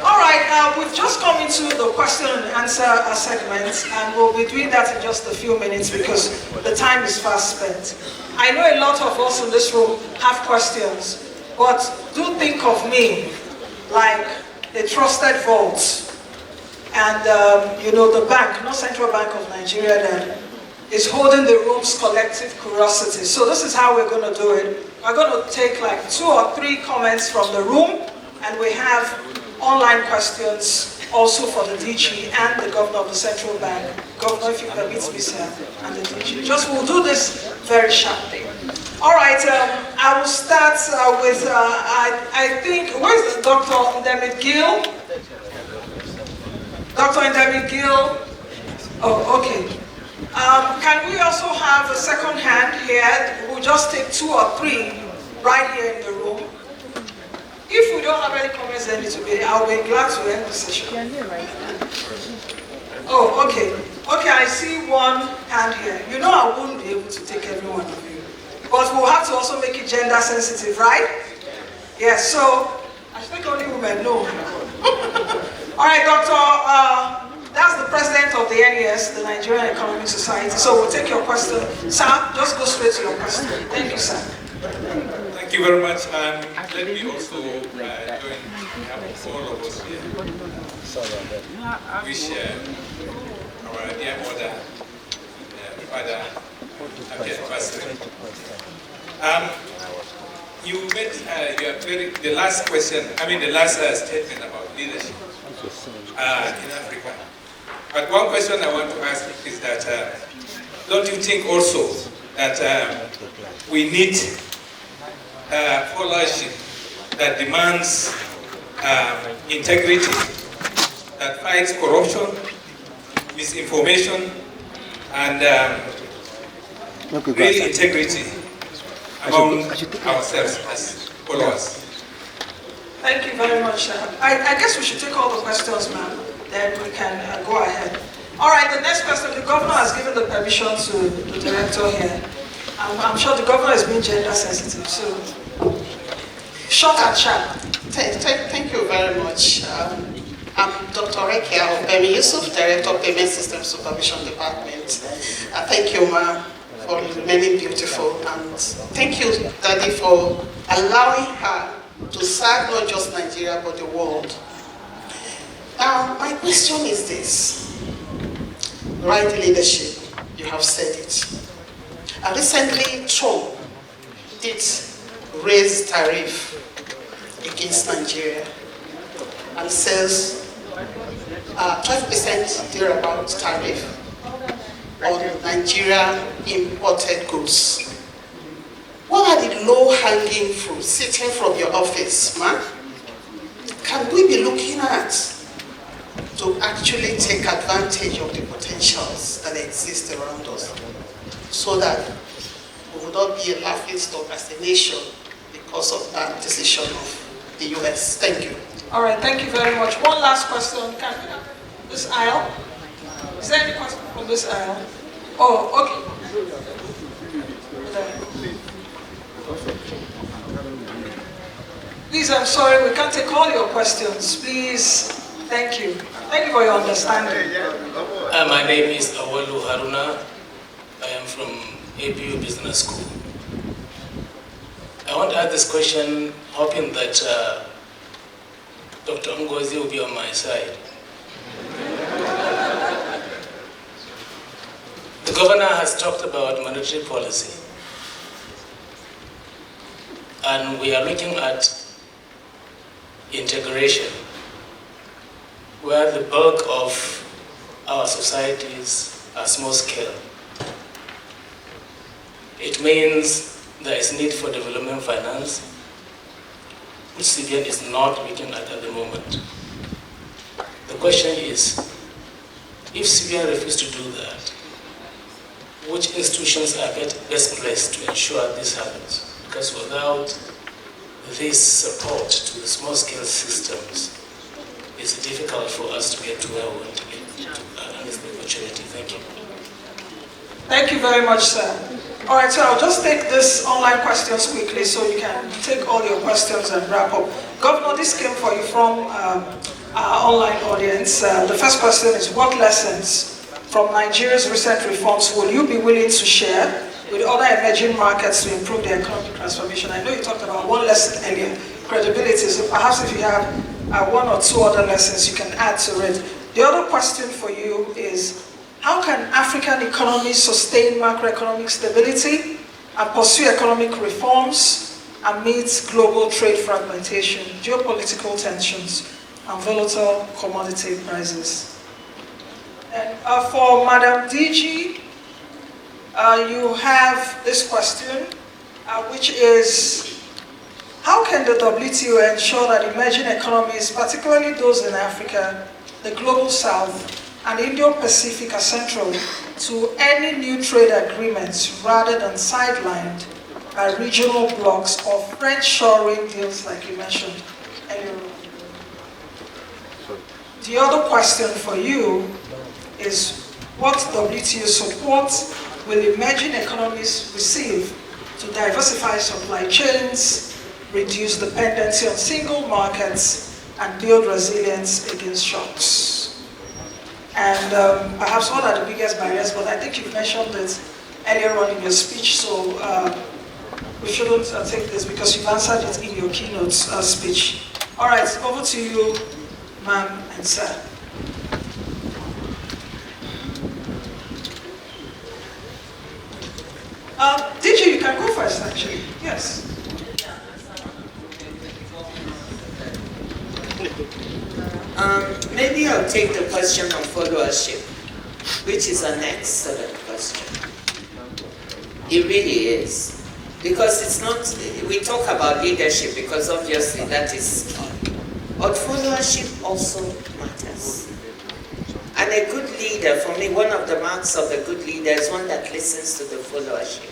Speaker 10: All right, we've just come into the question and answer segment, and we'll be doing that in just a few minutes because the time is fast spent. I know a lot of us in this room have questions, but do think of me like a trusted vault. And, you know, the bank, no Central Bank of Nigeria that is holding the room's collective curiosity. So this is how we're going to do it. We're going to take like 2 or 3 comments from the room, and we have online questions also for the DG and the Governor of the Central Bank. Governor, if you permit me, sir, and the DG. We'll do this very sharply. All right, I will start with, I think, where's the Dr. Ndemit Gill? Dr. Ndemit Gill? Oh, okay. Can we also have a second hand here? We'll just take 2 or 3 right here in the room. If we don't have any comments then today, I'll be glad to end the session. Oh, okay. Okay, I see one hand here. You know I wouldn't be able to take every one of you. But we'll have to also make it gender sensitive, right? Yes, so I think only women know. All right, Doctor. That's the president of the NES, the Nigerian Economic Society. So we'll take your question. Sir, just go straight to your question. Thank you, sir.
Speaker 5: Thank you very much. And let me also join behalf of all of us here. Wish our dear mother, father, happy anniversary. You made the last question, the last statement about leadership in Africa. But one question I want to ask is that, don't you think also that we need followership that demands integrity, that fights corruption, misinformation, and real integrity among ourselves as followers?
Speaker 10: Thank you very much. I guess we should take all the questions, ma'am. Then we can go ahead. All right, the next question. The governor has given the permission to the director here. I'm sure the governor is being gender sensitive, so short and sharp.
Speaker 19: Thank you very much. I'm Dr. Rekia Obemi Yusuf, Director of Payment System Supervision Department. Thank you, ma, for remaining beautiful, and thank you, Daddy, for allowing her to serve not just Nigeria but the world. Now, my question is this: right leadership, you have said it. Recently, Trump did raise tariff against Nigeria and says 12% thereabout tariff. on Nigeria imported goods. What are the low-hanging fruits sitting from your office, man? Can we be looking at to actually take advantage of the potentials that exist around us so that we will not be a laughingstock as a nation because of that decision of the US? Thank you.
Speaker 20: All right, thank you very much. One last question. Can we have this aisle? Is there any question from this aisle? Oh, okay. Please, I'm sorry, we can't take all your questions. Please, thank you. Thank you for your understanding.
Speaker 21: My name is Awalu Haruna. I am from ABU Business School. I want to ask this question hoping that Dr. Ngozi will be on my side. The governor has talked about monetary policy, and we are looking at integration, where the bulk of our societies are small scale. It means there is need for development finance, which CBN is not looking at the moment. The question is, if CBN refuses to do that, which institutions are best placed to ensure this happens? Because without this support to the small-scale systems, it's difficult for us to get to where we want to get to harness the opportunity. Thank you.
Speaker 20: Thank you very much, sir. All right, so I'll just take this online questions quickly so you can take all your questions and wrap up. Governor, this came for you from our online audience. The first question is, what lessons from Nigeria's recent reforms will you be willing to share with other emerging markets to improve their economic transformation? I know you talked about one lesson earlier, credibility, so perhaps if you have one or two other lessons you can add to it. The other question for you is, how can African economies sustain macroeconomic stability and pursue economic reforms amidst global trade fragmentation, geopolitical tensions, and volatile commodity prices? And for Madam DG, you have this question, which is, how can the WTO ensure that emerging economies, particularly those in Africa, the Global South, and Indo-Pacific are central to any new trade agreements rather than sidelined by regional blocs or friend-shoring deals like you mentioned earlier? The other question for you is, what WTO support will emerging economies receive to diversify supply chains, reduce dependency on single markets, and build resilience against shocks? And perhaps what are the biggest barriers, but I think you mentioned it earlier on in your speech, so we shouldn't take this because you've answered it in your keynote speech. All right, over to you, ma'am and sir. DG, you can go first, actually. Yes.
Speaker 18: Maybe I'll take the question of followership, which is an excellent question. It really is. Because it's not, we talk about leadership because obviously that is key. But followership also matters. And a good leader, for me, one of the marks of a good leader is one that listens to the followership.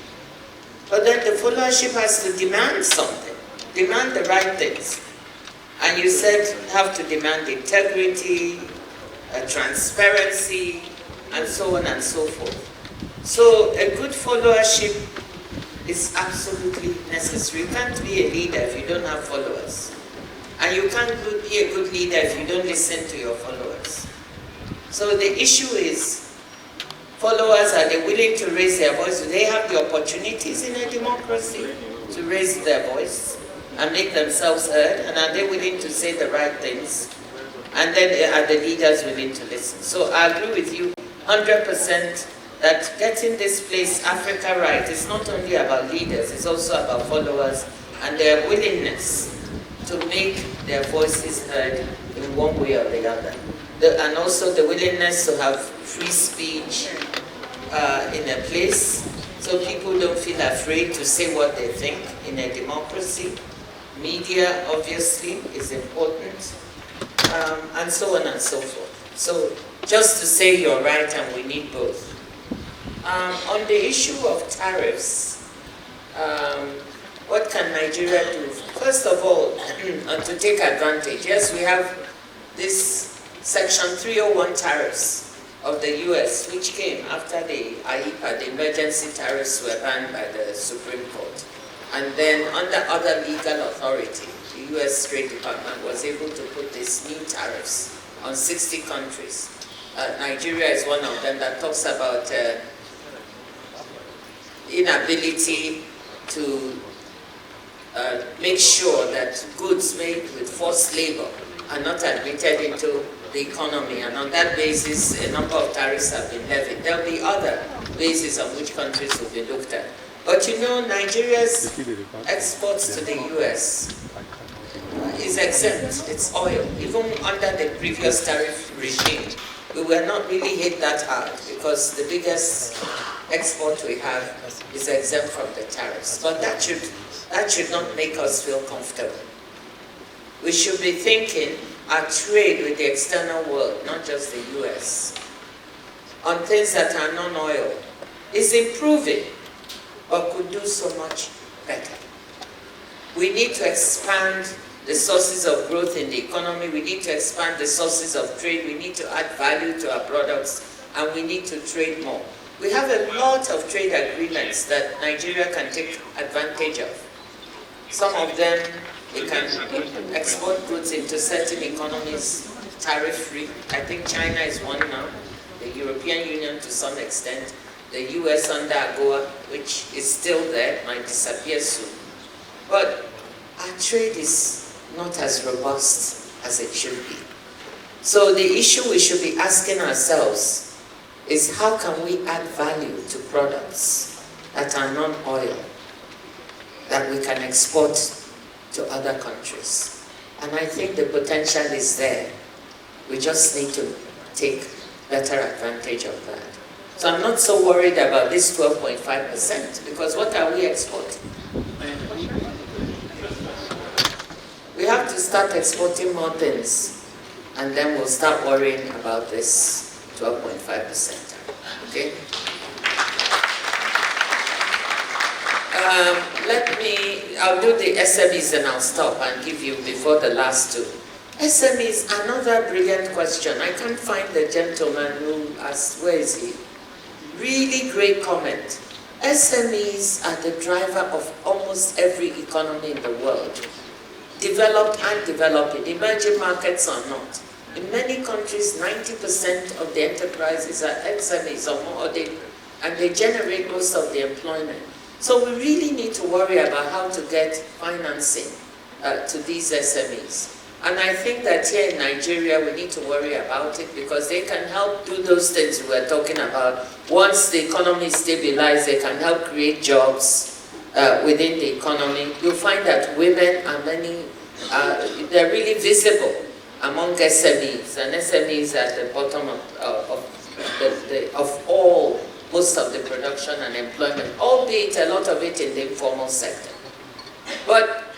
Speaker 18: But then the followership has to demand something, demand the right things. And you said have to demand integrity, transparency, and so on and so forth. So a good followership is absolutely necessary. You can't be a leader if you don't have followers. And you can't be a good leader if you don't listen to your followers. So the issue is, followers, are they willing to raise their voice? Do they have the opportunities in a democracy to raise their voice and make themselves heard? And are they willing to say the right things? And then are the leaders willing to listen? So I agree with you 100% that getting this place, Africa, right, is not only about leaders, it's also about followers and their willingness to make their voices heard in one way or the other. And also the willingness to have free speech in a place so people don't feel afraid to say what they think in a democracy. Media, obviously, is important, and so on and so forth. So just to say you're right and we need both. On the issue of tariffs, what can Nigeria do? First of all, to take advantage, yes, we have this Section 301 tariffs of the US, which came after the IEEPA, the emergency tariffs were banned by the Supreme Court. And then under other legal authority, the US Trade Department was able to put these new tariffs on 60 countries. Nigeria is one of them that talks about inability to make sure that goods made with forced labor are not admitted into the economy, and on that basis a number of tariffs have been levied. There will be other bases on which countries will be looked at. But you know, Nigeria's exports to the US is exempt. It's oil. Even under the previous tariff regime, we were not really hit that hard because the biggest export we have is exempt from the tariffs. But that should not make us feel comfortable. We should be thinking our trade with the external world, not just the US, on things that are non-oil, is improving, but could do so much better. We need to expand the sources of growth in the economy, we need to expand the sources of trade, we need to add value to our products, and we need to trade more. We have a lot of trade agreements that Nigeria can take advantage of. Some of them, we can export goods into certain economies tariff-free. I think China is one now, the European Union to some extent, the US under AGOA, which is still there, might disappear soon. But our trade is not as robust as it should be. So the issue we should be asking ourselves is how can we add value to products that are non-oil, that we can export to other countries. And I think the potential is there. We just need to take better advantage of that. So I'm not so worried about this 12.5% because what are we exporting? We have to start exporting more things and then we'll start worrying about this 12.5%. Okay? I'll do the SMEs and I'll stop and give you before the last two. SMEs, another brilliant question. I can't find the gentleman who asked, where is he? Really great comment. SMEs are the driver of almost every economy in the world. Developed and developing, emerging markets are not. In many countries, 90% of the enterprises are SMEs or more, and they generate most of the employment. So we really need to worry about how to get financing to these SMEs. And I think that here in Nigeria, we need to worry about it because they can help do those things we were talking about. Once the economy stabilizes, they can help create jobs within the economy. You'll find that women are they're really visible among SMEs, and SMEs are at the bottom of all, most of the production and employment, albeit a lot of it in the informal sector. But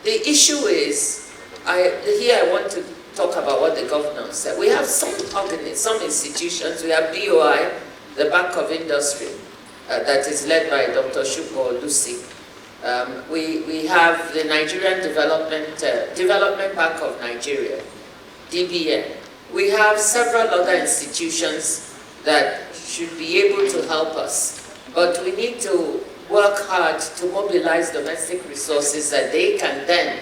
Speaker 18: the issue is, here I want to talk about what the governor said. We have some institutions, we have BOI, the Bank of Industry, that is led by Dr. Shuko Lucy. We have the Nigerian Development Bank of Nigeria, DBN. We have several other institutions that should be able to help us, but we need to work hard to mobilize domestic resources that they can then,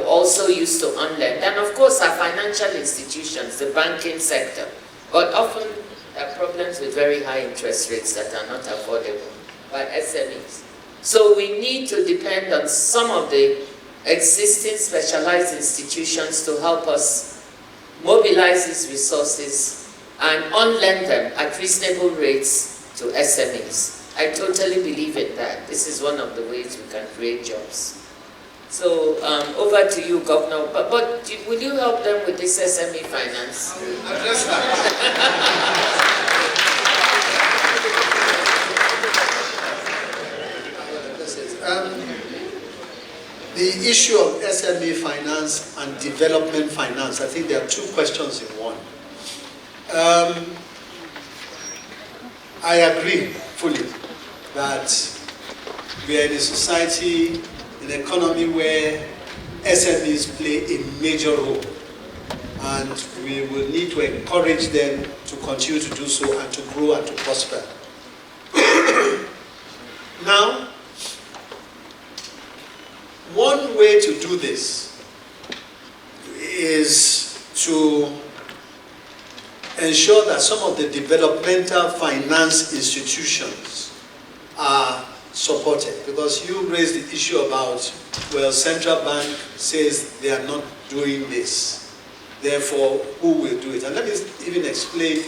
Speaker 18: also use to unlend. And of course, our financial institutions, the banking sector, but often there are problems with very high interest rates that are not affordable by SMEs. So we need to depend on some of the existing specialized institutions to help us mobilize these resources and unlend them at reasonable rates to SMEs. I totally believe in that. This is one of the ways we can create jobs. So over to you, Governor. But will you help them with this SME finance?
Speaker 17: Address that. the issue of SME finance and development finance, I think there are two questions in one. I agree fully that we are in a society, an economy where SMEs play a major role, and we will need to encourage them to continue to do so and to grow and to prosper. Now, one way to do this is to ensure that some of the developmental finance institutions are supported, because you raised the issue about, well, central bank says they are not doing this, therefore who will do it? And let me even explain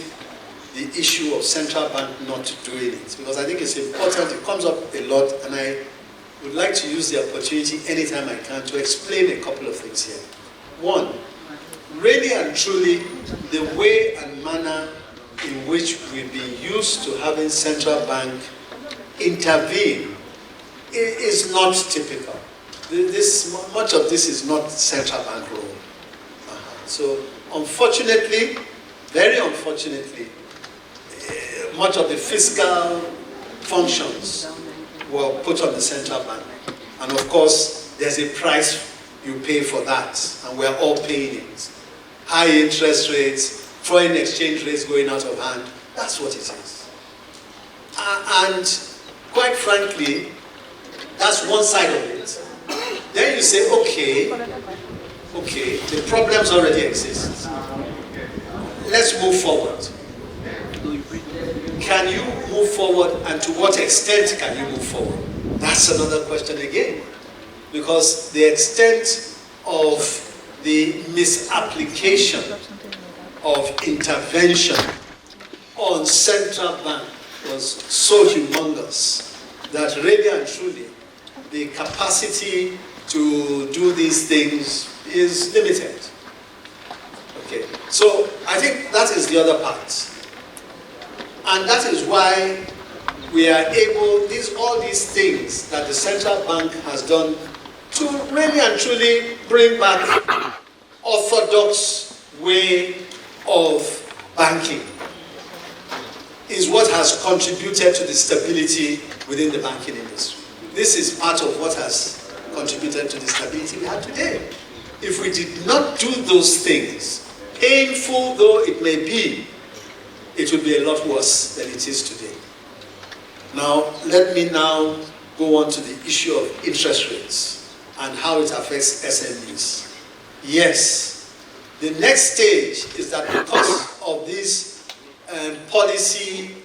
Speaker 17: the issue of central bank not doing it, because I think it's important. It comes up a lot, and I would like to use the opportunity anytime I can to explain a couple of things here. One, really and truly, the way and manner in which we've been used to having central bank intervene is not typical. Much of this is not central bank role. So unfortunately, very unfortunately, much of the fiscal functions were put on the central bank. And of course, there's a price you pay for that, and we're all paying it. High interest rates, foreign exchange rates going out of hand, that's what it is. And quite frankly, that's one side of it. Then you say, okay, the problems already exist. Let's move forward. Can you move forward, and to what extent can you move forward? That's another question again. Because the extent of the misapplication of intervention on central bank was so humongous that really and truly the capacity to do these things is limited. Okay, so I think that is the other part. And that is why we are able, all these things that the central bank has done to really and truly bring back orthodox way of banking is what has contributed to the stability within the banking industry. This is part of what has contributed to the stability we have today. If we did not do those things, painful though it may be, it would be a lot worse than it is today. Now, let me now go on to the issue of interest rates and how it affects SMEs. Yes, the next stage is that because of these policy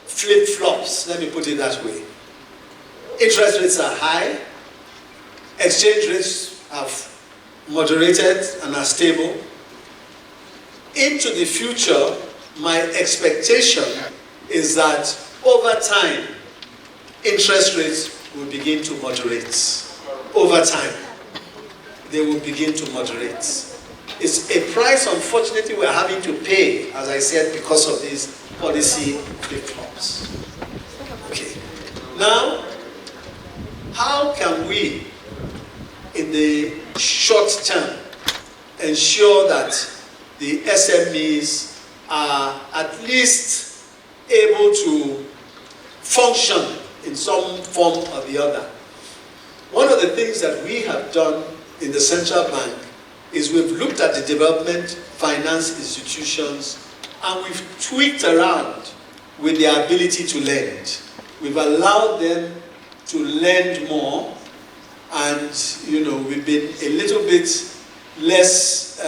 Speaker 17: flip-flops, let me put it that way, interest rates are high, exchange rates have moderated and are stable. Into the future, my expectation is that over time, interest rates will begin to moderate. Over time, they will begin to moderate. It's a price, unfortunately, we're having to pay, as I said, because of these policy flip-flops. Okay. Now, how can we, in the short term, ensure that the SMEs are at least able to function in some form or the other? One of the things that we have done in the central bank is we've looked at the development finance institutions and we've tweaked around with their ability to lend. We've allowed them to lend more, and we've been a little bit less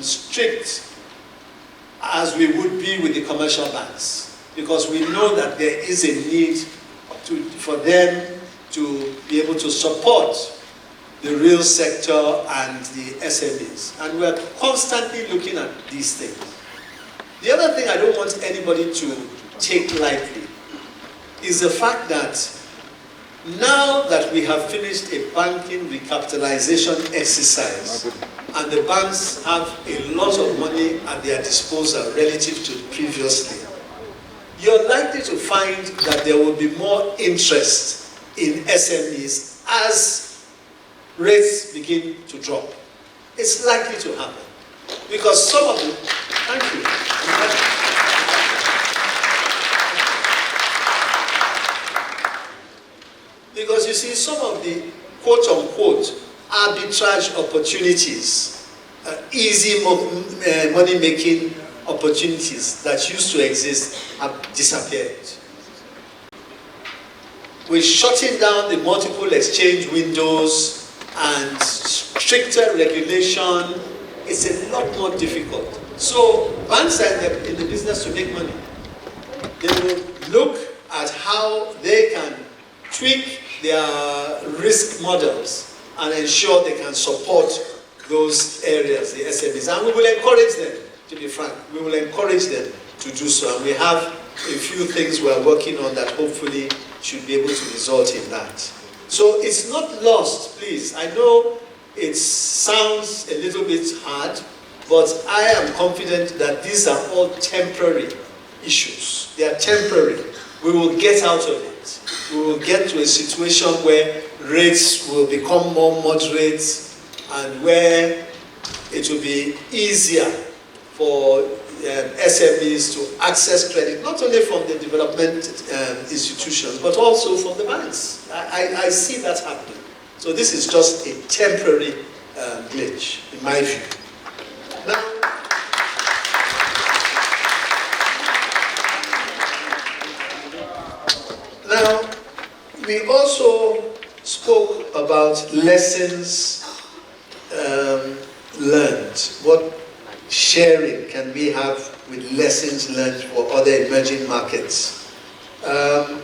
Speaker 17: strict as we would be with the commercial banks, because we know that there is a need for them to be able to support the real sector and the SMEs. And we're constantly looking at these things. The other thing I don't want anybody to take lightly is the fact that now that we have finished a banking recapitalization exercise and the banks have a lot of money at their disposal relative to previously, you're likely to find that there will be more interest in SMEs as rates begin to drop. It's likely to happen. Because some of the, thank you. Because you see, some of the quote-unquote arbitrage opportunities, easy money-making opportunities that used to exist have disappeared. With shutting down the multiple exchange windows and stricter regulation, it's a lot more difficult. So banks are in the business to make money. They will look at how they can tweak their risk models and ensure they can support those areas, the SMEs. And we will encourage them, to be frank, we will encourage them to do so. And we have a few things we are working on that hopefully should be able to result in that. So it's not lost, please. I know it sounds a little bit hard, but I am confident that these are all temporary issues. They are temporary. We will get out of it. We will get to a situation where rates will become more moderate and where it will be easier for SMEs to access credit, not only from the development institutions, but also from the banks. I see that happening. So this is just a temporary glitch, in my view. Now, we also spoke about lessons learned. What sharing can we have with lessons learned for other emerging markets? And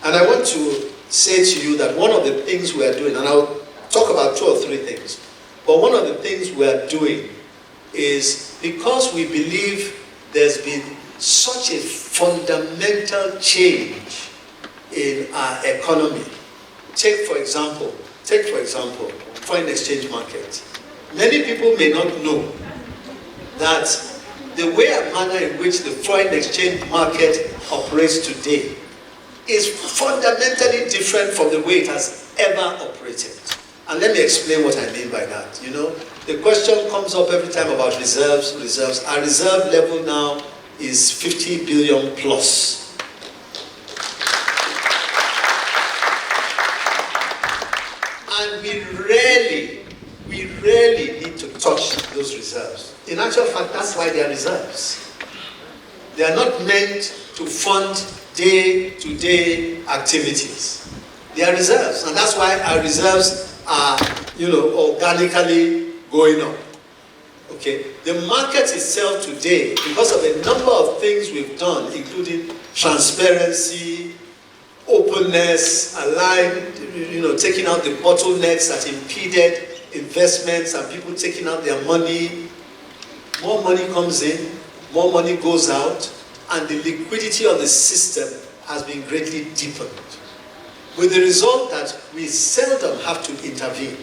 Speaker 17: I want to say to you that one of the things we are doing, and I'll talk about 2 or 3 things, but one of the things we are doing is because we believe there's been such a fundamental change in our economy. Take for example, foreign exchange market. Many people may not know that the way and manner in which the foreign exchange market operates today is fundamentally different from the way it has ever operated. And let me explain what I mean by that. You know, the question comes up every time about reserves. Our reserve level now is 50 billion plus. And we rarely need to touch those reserves. In actual fact, that's why they are reserves. They are not meant to fund day-to-day activities. They are reserves, and that's why our reserves are, organically going up. Okay, the market itself today, because of a number of things we've done, including transparency, openness, taking out the bottlenecks that impeded investments and people taking out their money, more money comes in, more money goes out, and the liquidity of the system has been greatly deepened. With the result that we seldom have to intervene.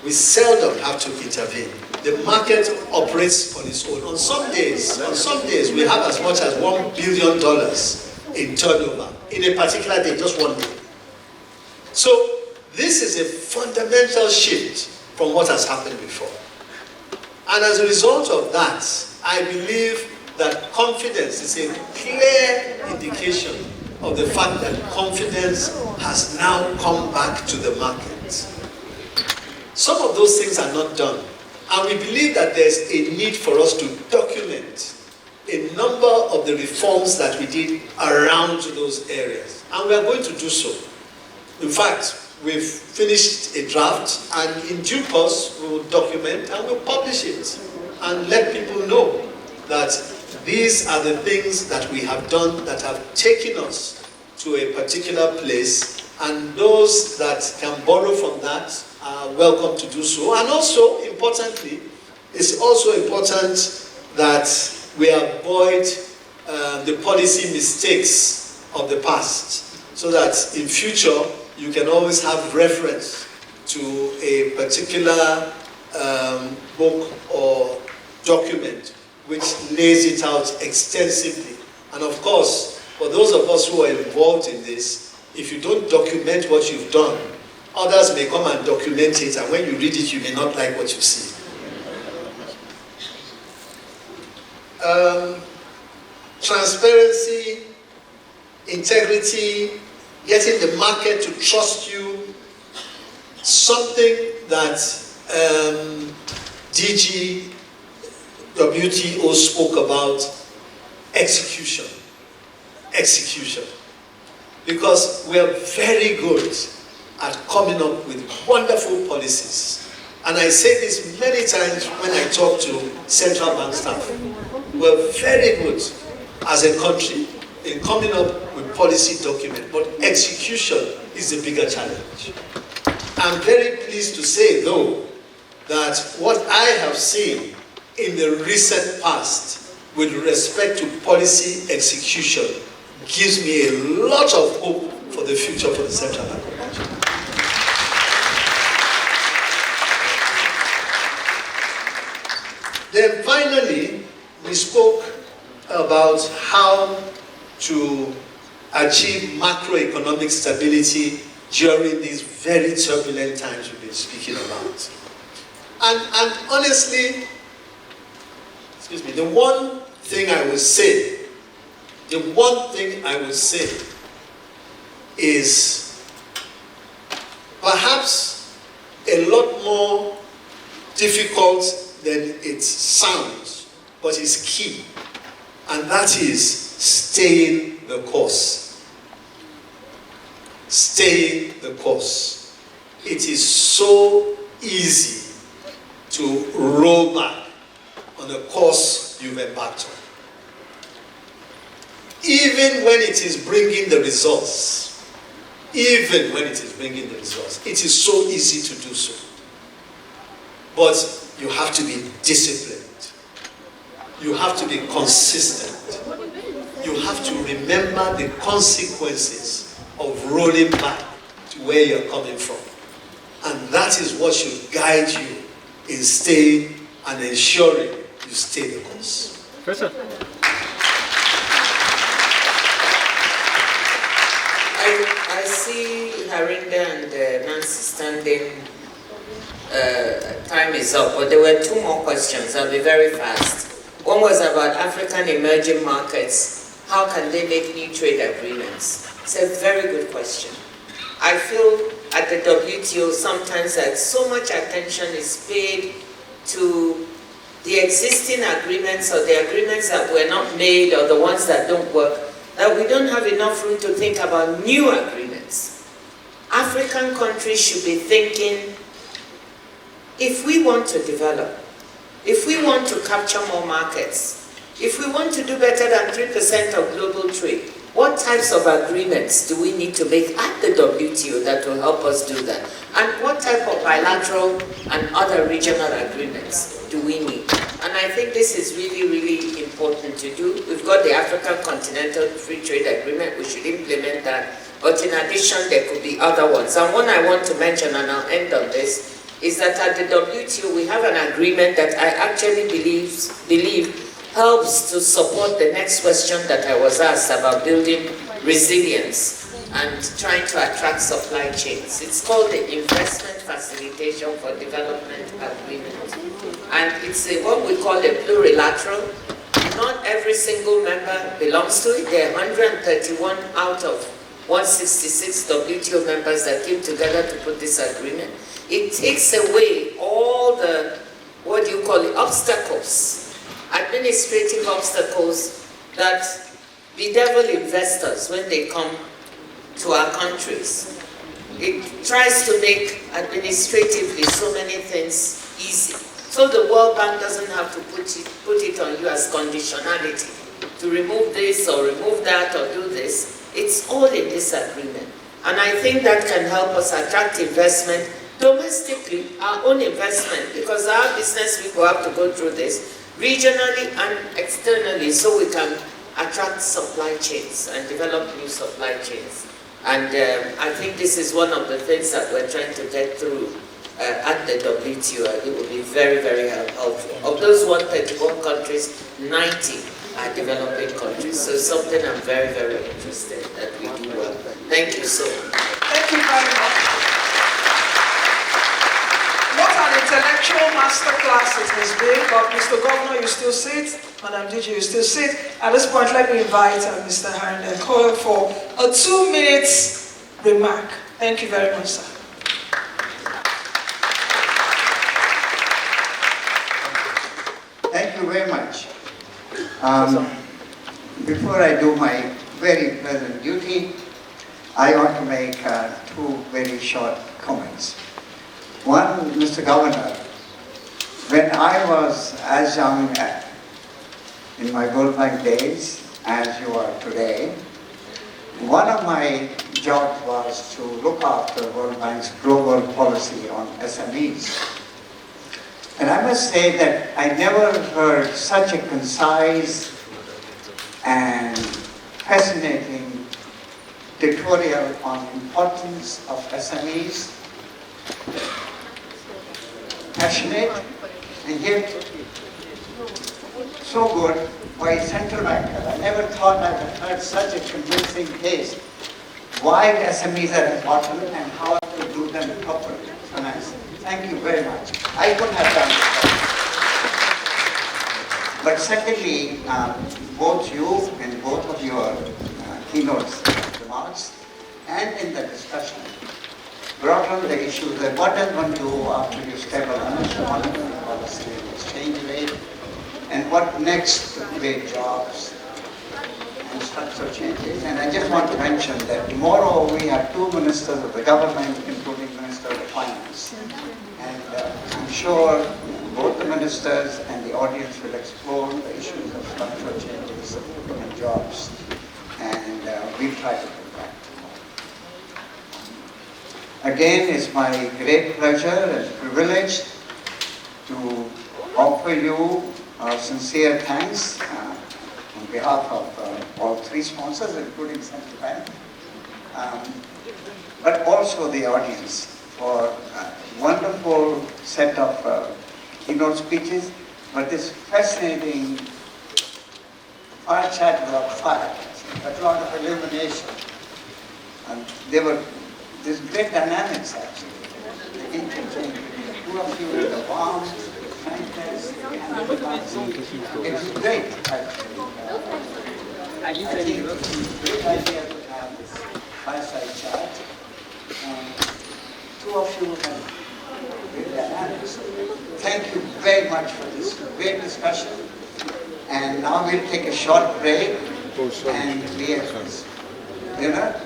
Speaker 17: We seldom have to intervene. The market operates on its own. On some days, we have as much as $1 billion in turnover in a particular day, just one day. So this is a fundamental shift from what has happened before. And as a result of that, I believe that confidence is a clear indication of the fact that confidence has now come back to the market. Some of those things are not done. And we believe that there's a need for us to document a number of the reforms that we did around those areas. And we are going to do so. In fact, we've finished a draft, and in due course, we will document and we'll publish it and let people know that these are the things that we have done that have taken us to a particular place, and those that can borrow from that are welcome to do so. And also, importantly, it's also important that we avoid the policy mistakes of the past, so that in future you can always have reference to a particular book or document which lays it out extensively. And of course, for those of us who are involved in this, if you don't document what you've done, Others may come and document it, and when you read it, you may not like what you see. Transparency, integrity, getting the market to trust you, something that DG WTO spoke about, execution. Execution. Because we are very good at coming up with wonderful policies. And I say this many times when I talk to central bank staff. We're very good as a country in coming up with policy documents, but execution is the bigger challenge. I'm very pleased to say, though, that what I have seen in the recent past with respect to policy execution gives me a lot of hope for the future for the Central Bank of Nigeria. Then finally, we spoke about how to achieve macroeconomic stability during these very turbulent times we've been speaking about. And honestly, excuse me, the one thing I would say is perhaps a lot more difficult than it sounds, but is key, and that is staying the course. Staying the course. It is so easy to roll back on the course you've embarked on. Even when it is bringing the results, it is so easy to do so. But you have to be disciplined. You have to be consistent. You have to remember the consequences of rolling back to where you're coming from. And that is what should guide you in staying and ensuring you stay the course.
Speaker 4: Professor.
Speaker 18: I see Harinda and Nancy standing. Time is up, but there were two more questions. I'll be very fast. One was about African emerging markets. How can they make new trade agreements? It's a very good question. I feel at the WTO sometimes that so much attention is paid to the existing agreements or the agreements that were not made or the ones that don't work, that we don't have enough room to think about new agreements. African countries should be thinking, if we want to develop, if we want to capture more markets, if we want to do better than 3% of global trade, what types of agreements do we need to make at the WTO that will help us do that? And what type of bilateral and other regional agreements do we need? And I think this is really, really important to do. We've got the African Continental Free Trade Agreement. We should implement that. But in addition, there could be other ones. And one I want to mention, and I'll end on this, is that at the WTO we have an agreement that I actually believe helps to support the next question that I was asked about building resilience and trying to attract supply chains. It's called the Investment Facilitation for Development Agreement. And it's what we call a plurilateral. Not every single member belongs to it. There are 131 out of 166 WTO members that came together to put this agreement. It takes away all the, what do you call it, obstacles, administrative obstacles that bedevil investors when they come to our countries. It tries to make administratively so many things easy. So the World Bank doesn't have to put it on you as conditionality to remove this or remove that or do this. It's all in this agreement. And I think that can help us attract investment domestically, our own investment, because our business people have to go through this regionally and externally so we can attract supply chains and develop new supply chains. And I think this is one of the things that we're trying to get through at the WTO. It will be very, very helpful. Of those 131 countries, 90 are developing countries. So it's something I'm very, very interested that we do well. Thank you so much.
Speaker 20: Thank you very much. intellectual masterclass it has been, but Mr. Governor, you still sit, Madam DG, you still sit. At this point, let me invite Mr. Harinde Koyo for a 2-minute remark. Thank you very much, sir.
Speaker 12: Thank you very much. Before I do my very pleasant duty, I want to make 2 very short comments. One, Mr. Governor, when I was as young in my Goldmynetv days as you are today, one of my jobs was to look after Goldmynetv's global policy on SMEs. And I must say that I never heard such a concise and fascinating tutorial on importance of SMEs, passionate and yet so good by a central banker. I never thought I had heard such a convincing case why SMEs are important and how to do them properly. So nice. Thank you very much. I couldn't have done this. But secondly, both you and both of your keynote remarks and in the discussion brought on the issue that what does one do after you stabilize the monetary policy and exchange rate, and what next to create jobs and structural changes. And I just want to mention that tomorrow we have 2 ministers of the government, including Minister of Finance. And I'm sure both the ministers and the audience will explore the issues of structural changes and jobs. And we'll try to do that. Again, it's my great pleasure and privilege to offer you our sincere thanks on behalf of all 3 sponsors, including Central Bank, but also the audience for a wonderful set of keynote speeches, but this fascinating fire chat about fire, a lot of illumination. And there were this great dynamics actually, the interchange between the 2 of you, the warmth, the frankness, and the advancing. It was great actually. I think it's a great idea to have this fireside chat. 2 of you have great dynamics. Thank you very much for this great discussion. And now we'll take a short break and we have dinner.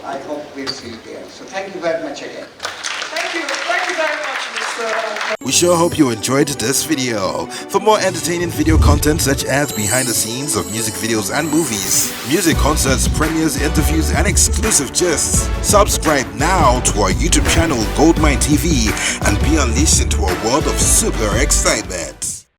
Speaker 12: I hope we'll see you there. So thank you very much again.
Speaker 20: Thank you very much, Mr.
Speaker 4: We sure hope you enjoyed this video. For more entertaining video content such as behind the scenes of music videos and movies, music concerts, premieres, interviews, and exclusive gists, subscribe now to our YouTube channel Goldmynetv and be unleashed into a world of super excitement.